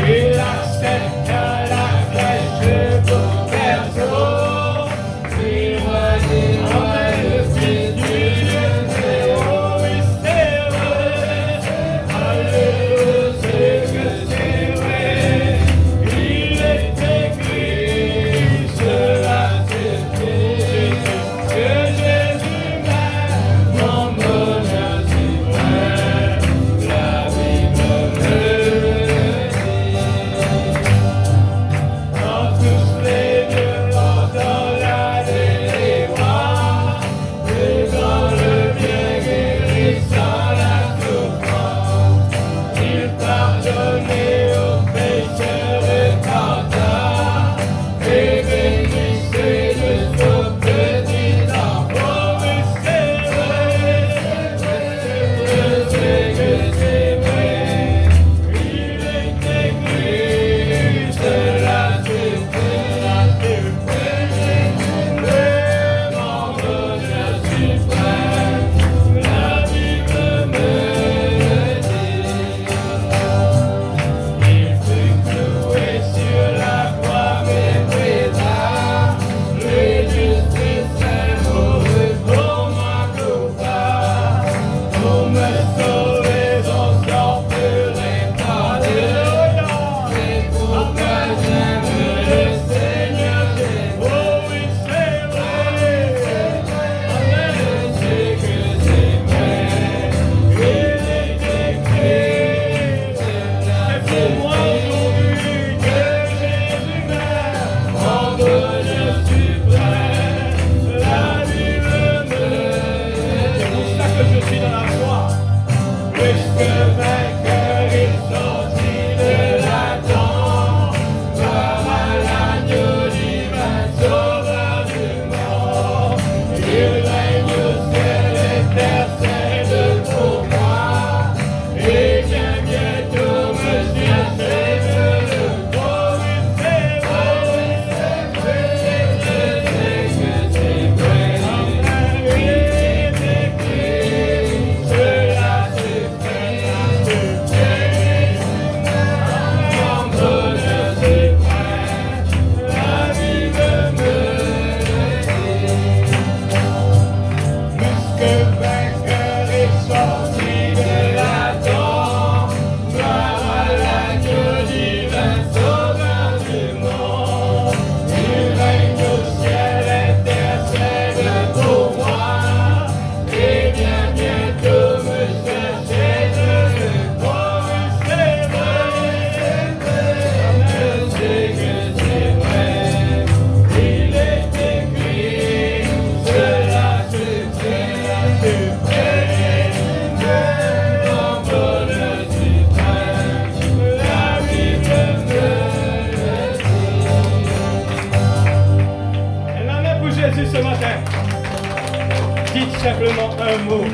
Et il accepta la crèche pour personne. Il m'a dit, Amen, le Fils du Dieu, c'est oh, oui, c'est vrai. Alléluia, c'est que c'est vrai. Il est écrit, cela c'est fait, que Jésus m'aime, mon bonheur c'est vrai. La Bible simplement un mot.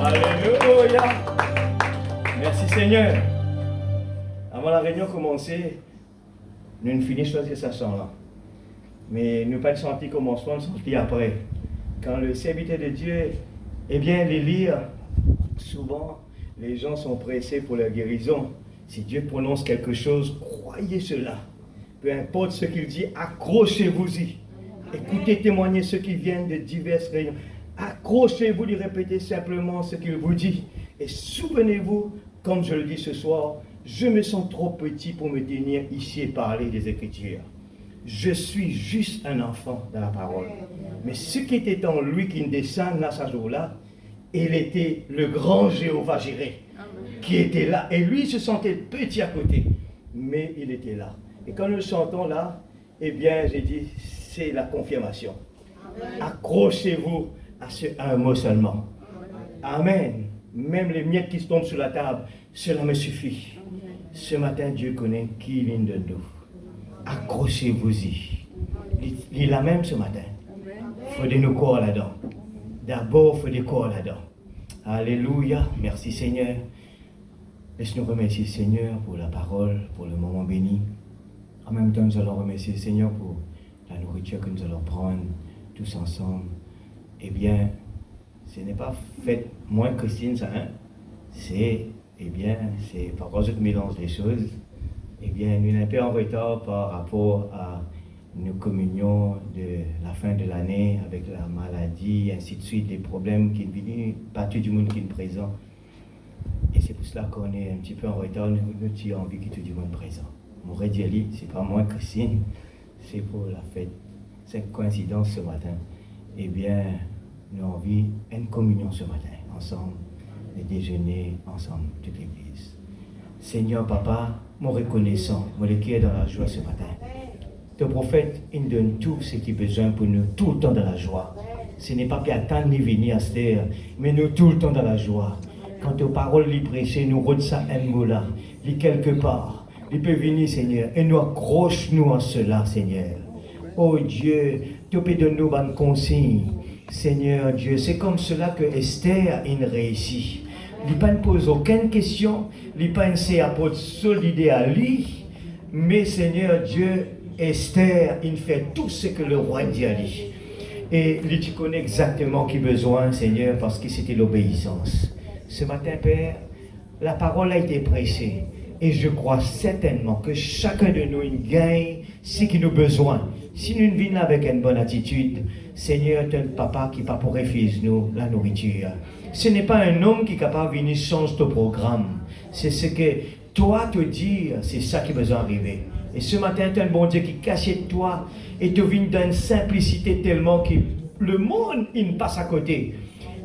Alléluia. Merci Seigneur. Avant la réunion commencer, nous ne finissons pas cette chanson-là. Mais nous pas senti commencement, nous senti après. Quand le serviteur de Dieu, eh bien, les lire, souvent, les gens sont pressés pour la guérison. Si Dieu prononce quelque chose, croyez cela. Peu importe ce qu'il dit, accrochez-vous-y. Écoutez témoigner ceux qui viennent de diverses réunions. Accrochez-vous, lui répétez simplement ce qu'il vous dit. Et souvenez-vous, comme je le dis ce soir, je me sens trop petit pour me tenir ici et parler des Écritures. Je suis juste un enfant dans la parole. Mais ce qui était en lui qui descend là ce jour-là, il était le grand Jéhovah Jireh qui était là. Et lui se sentait petit à côté, mais il était là. Et quand nous le chantons là, eh bien, j'ai dit, c'est la confirmation. Accrochez-vous à ce un mot seulement. Amen. Même les miettes qui se tombent sur la table, cela me suffit. Ce matin, Dieu connaît qui vient de nous. Accrochez-vous-y. Il est là même ce matin. Il faut de nos corps là-dedans. D'abord, il faut des corps là-dedans. Alléluia. Merci Seigneur. Laisse-nous remercier Seigneur pour la parole, pour le moment béni. En même temps, nous allons remercier le Seigneur pour la nourriture que nous allons prendre tous ensemble. Eh bien, ce n'est pas fait moins Christine, ça, hein? C'est, eh bien, c'est par cause du mélange des choses. Eh bien, nous sommes un peu en retard par rapport à nos communions de la fin de l'année avec la maladie, ainsi de suite, des problèmes qui viennent partout du monde qui est présent. Et c'est pour cela qu'on est un petit peu en retard, nous avons envie que tout le monde présent. Mon Diali, c'est pas moi Christine, c'est pour la fête. C'est coïncidence ce matin. Eh bien, nous avons envie une communion ce matin, ensemble, et déjeuner ensemble, toute l'église. Seigneur Papa, mon reconnaissant, mon cœur dans la joie ce matin. Ton prophète, il donne tout ce qu'il a besoin pour nous, tout le temps dans la joie. Ce n'est pas qu'à attendre ni venir à cette heure, mais nous tout le temps dans la joie. Quand tes paroles les prêcher, nous redonnons ça un mot là, lit quelque part. Il peut venir, Seigneur, et nous accroche-nous en cela, Seigneur. Oh Dieu, tu peux donner nous bonnes consignes. Seigneur Dieu, c'est comme cela que Esther a réussi. Il ne pose aucune question, il ne sait apporter seule idée à lui, mais Seigneur Dieu, Esther, il fait tout ce que le roi dit à lui. Et lui, tu connais exactement qui a besoin, Seigneur, parce que c'était l'obéissance. Ce matin, Père, la parole a été prêchée. Et je crois certainement que chacun de nous gagne ce qu'il nous a besoin. Si nous venons avec une bonne attitude, Seigneur, tu es le papa qui va pour refuser nous la nourriture. Ce n'est pas un homme qui est capable de venir changer ton programme. C'est ce que toi te dis, c'est ça qui besoin d'arriver. Et ce matin, tu es un bon Dieu qui cache de toi et te vient dans une simplicité tellement que le monde, il passe à côté.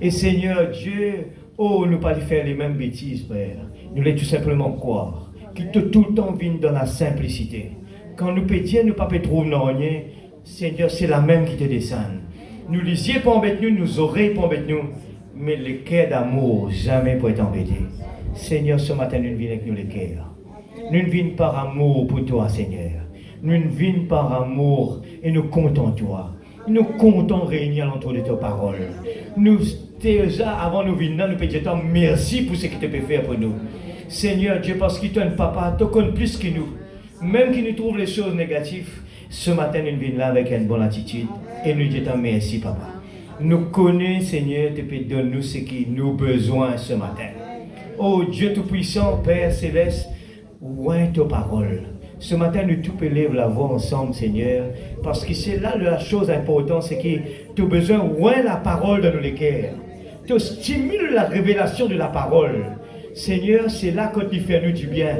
Et Seigneur Dieu, oh, nous pas faire les mêmes bêtises, Père. Nous les tout simplement croire. Qui tout le temps viennent dans la simplicité. Quand nous pédions, nous ne pouvons pas trouver rien. Seigneur, c'est la même qui te descend. Nous les yeux pour embêter nous, nos oreilles pour embêter nous, mais le cœur d'amour jamais pour être embêté. Seigneur, ce matin, nous venons avec nous le cœur. Nous venons par amour pour toi, Seigneur. Nous venons par amour et nous comptons toi. Nous comptons réunir autour de ta parole. Nous, déjà, avant nous venir, nous pouvons dire merci pour ce que tu peux faire pour nous. Seigneur Dieu, parce que tu es un papa, tu connais plus que nous. Même qui nous trouve les choses négatives, ce matin, nous venons là avec une bonne attitude et nous disons merci, papa. Nous connaissons, Seigneur, tu peux donner nous ce qui nous besoin ce matin. Oh Dieu Tout-Puissant, Père Céleste, oint ta parole. Ce matin, nous tous élèvons la voix ensemble, Seigneur, parce que c'est là la chose importante, c'est que tu as besoin oint la parole dans nos cœurs. Tu stimules la révélation de la parole. Seigneur, c'est là que tu fais nous du bien.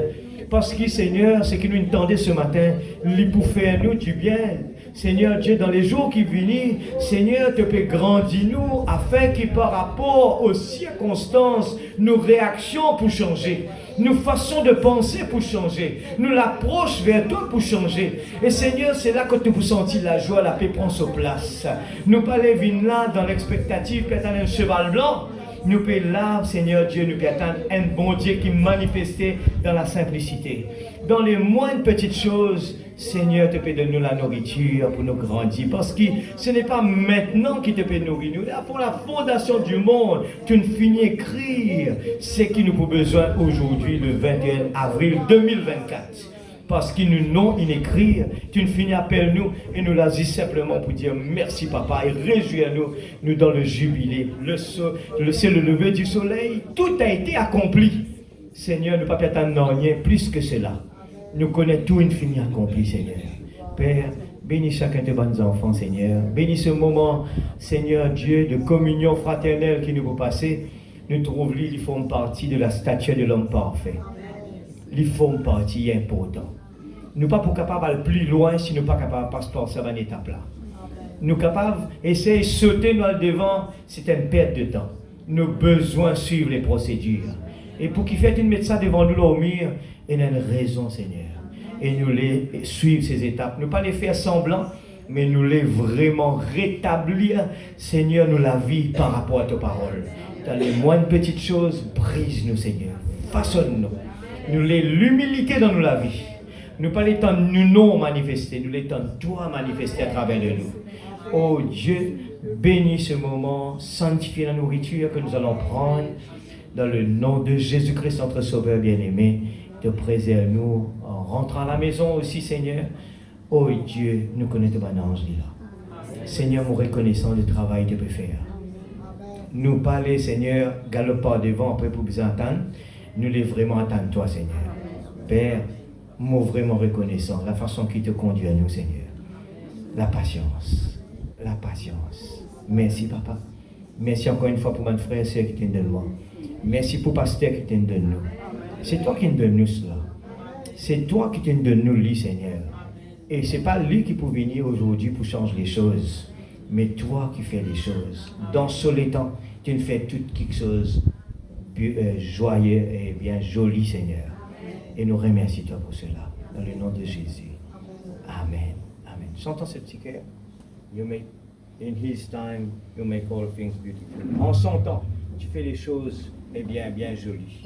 Parce que, Seigneur, ce que nous entendons ce matin, il pour faire nous du bien. Seigneur Dieu, dans les jours qui viennent, Seigneur, tu peux grandir nous afin que par rapport aux circonstances, nos réactions pour changer, nos façons de penser pour changer, nous l'approche vers toi pour changer. Et Seigneur, c'est là que tu peux sentir la joie, la paix prend sa place. Nous pas les venir là dans l'expectative d'attendre un cheval blanc. Nous pouvons là, Seigneur Dieu, nous pouvons attendre un bon Dieu qui manifestait dans la simplicité. dans les moindres petites choses, Seigneur, te peut donner la nourriture pour nous grandir. Parce que ce n'est pas maintenant qu'il te peut nourrir. Nous, là, pour la fondation du monde, tu ne finis d'écrire ce qui nous faut besoin aujourd'hui, le 21 avril 2024. Parce qu'ils nous n'ont écrire, tu ne finis appelle nous et nous l'as dit simplement pour dire merci papa et réjouis-nous nous dans le jubilé. C'est le lever du soleil, tout a été accompli. Seigneur, nous ne pouvons pas attendre rien plus que cela. Nous connaissons tout infini accompli, Seigneur. Père, bénis chacun de tes bons enfants, Seigneur. Bénis ce moment, Seigneur Dieu, de communion fraternelle qui nous va passer. Nous trouvons ils font partie de la statue de l'homme parfait. Ils font partie importante. Nous ne sommes pas capables d'aller plus loin si nous ne sommes pas capables de passer par cette étape-là. Nous sommes capables d'essayer de sauter dans le devant, c'est une perte de temps. Nous avons besoin de suivre les procédures. Et pour qu'il fasse une mettre ça devant nous au mur, il y a une raison, Seigneur. Et nous les suivre ces étapes. Ne pas les faire semblant, mais nous les vraiment rétablir, Seigneur, nous la vie par rapport à ta parole. Dans les moindres petites choses, brise-nous, Seigneur. Façonne-nous. Nous l'humilité dans nous la vie. Nous pas les temps nous non manifester, nous les temps toi manifester à travers de nous. Oh Dieu, bénis ce moment, sanctifie la nourriture que nous allons prendre. Dans le nom de Jésus-Christ, notre Sauveur bien-aimé, te préserve-nous en rentrant à la maison aussi, Seigneur. Oh Dieu, nous connaissons ton ange là. Seigneur, nous reconnaissons le travail que tu peux faire. Nous parler, Seigneur, galopant devant, après pour vous entendre. Nous les vraiment attendre toi, Seigneur. Père, nous vraiment reconnaissant la façon qui te conduit à nous, Seigneur. La patience. La patience. Merci, Papa. Merci encore une fois pour mon frère et soeur qui t'en donne moi. Merci pour le pasteur qui t'en donne nous. C'est toi qui nous donne nous cela. C'est toi qui t'en donne nous, lui, Seigneur. Et ce n'est pas lui qui peut venir aujourd'hui pour changer les choses. Mais toi qui fais les choses. Dans ce temps, tu nous fais tout quelque chose joyeux et bien joli, Seigneur. Et nous remercions toi pour cela. Dans le nom de Jésus. Amen. Amen. Chantons ce petit cœur. You make, in his time, you make all things beautiful. En son temps, tu fais les choses bien jolies.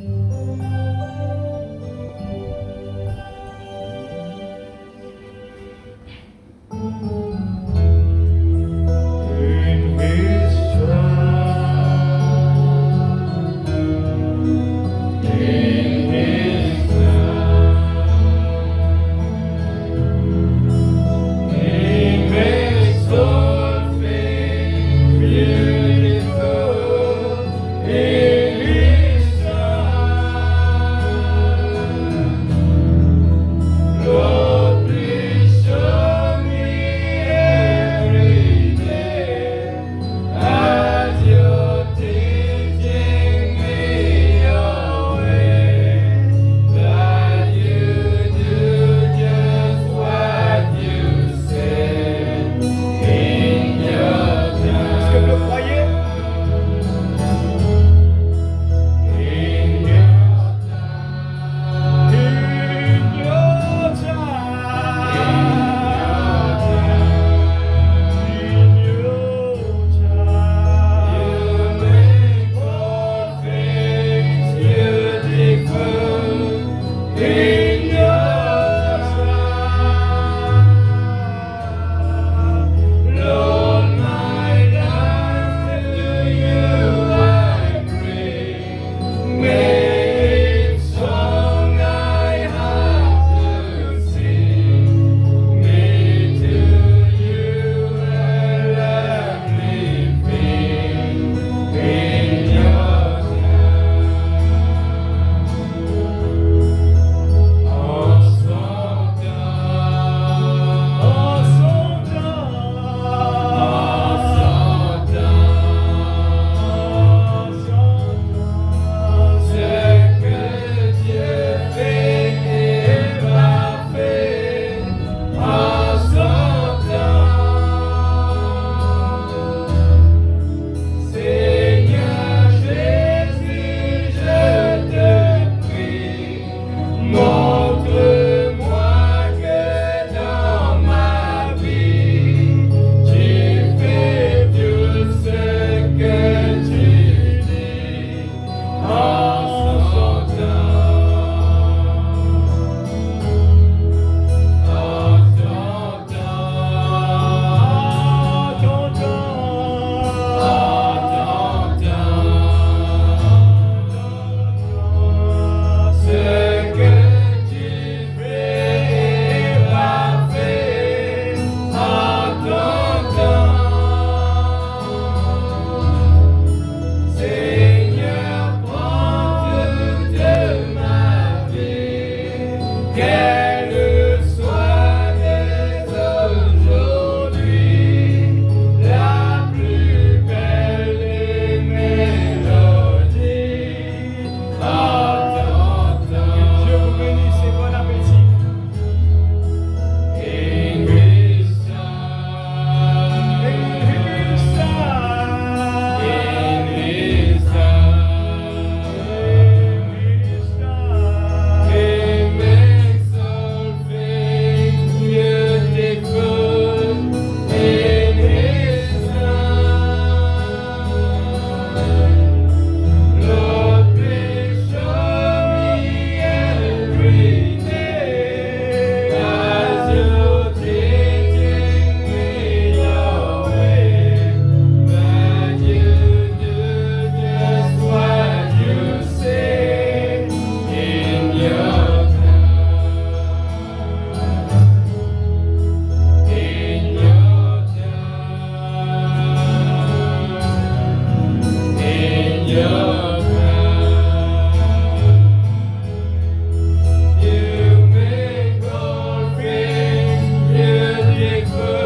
feux.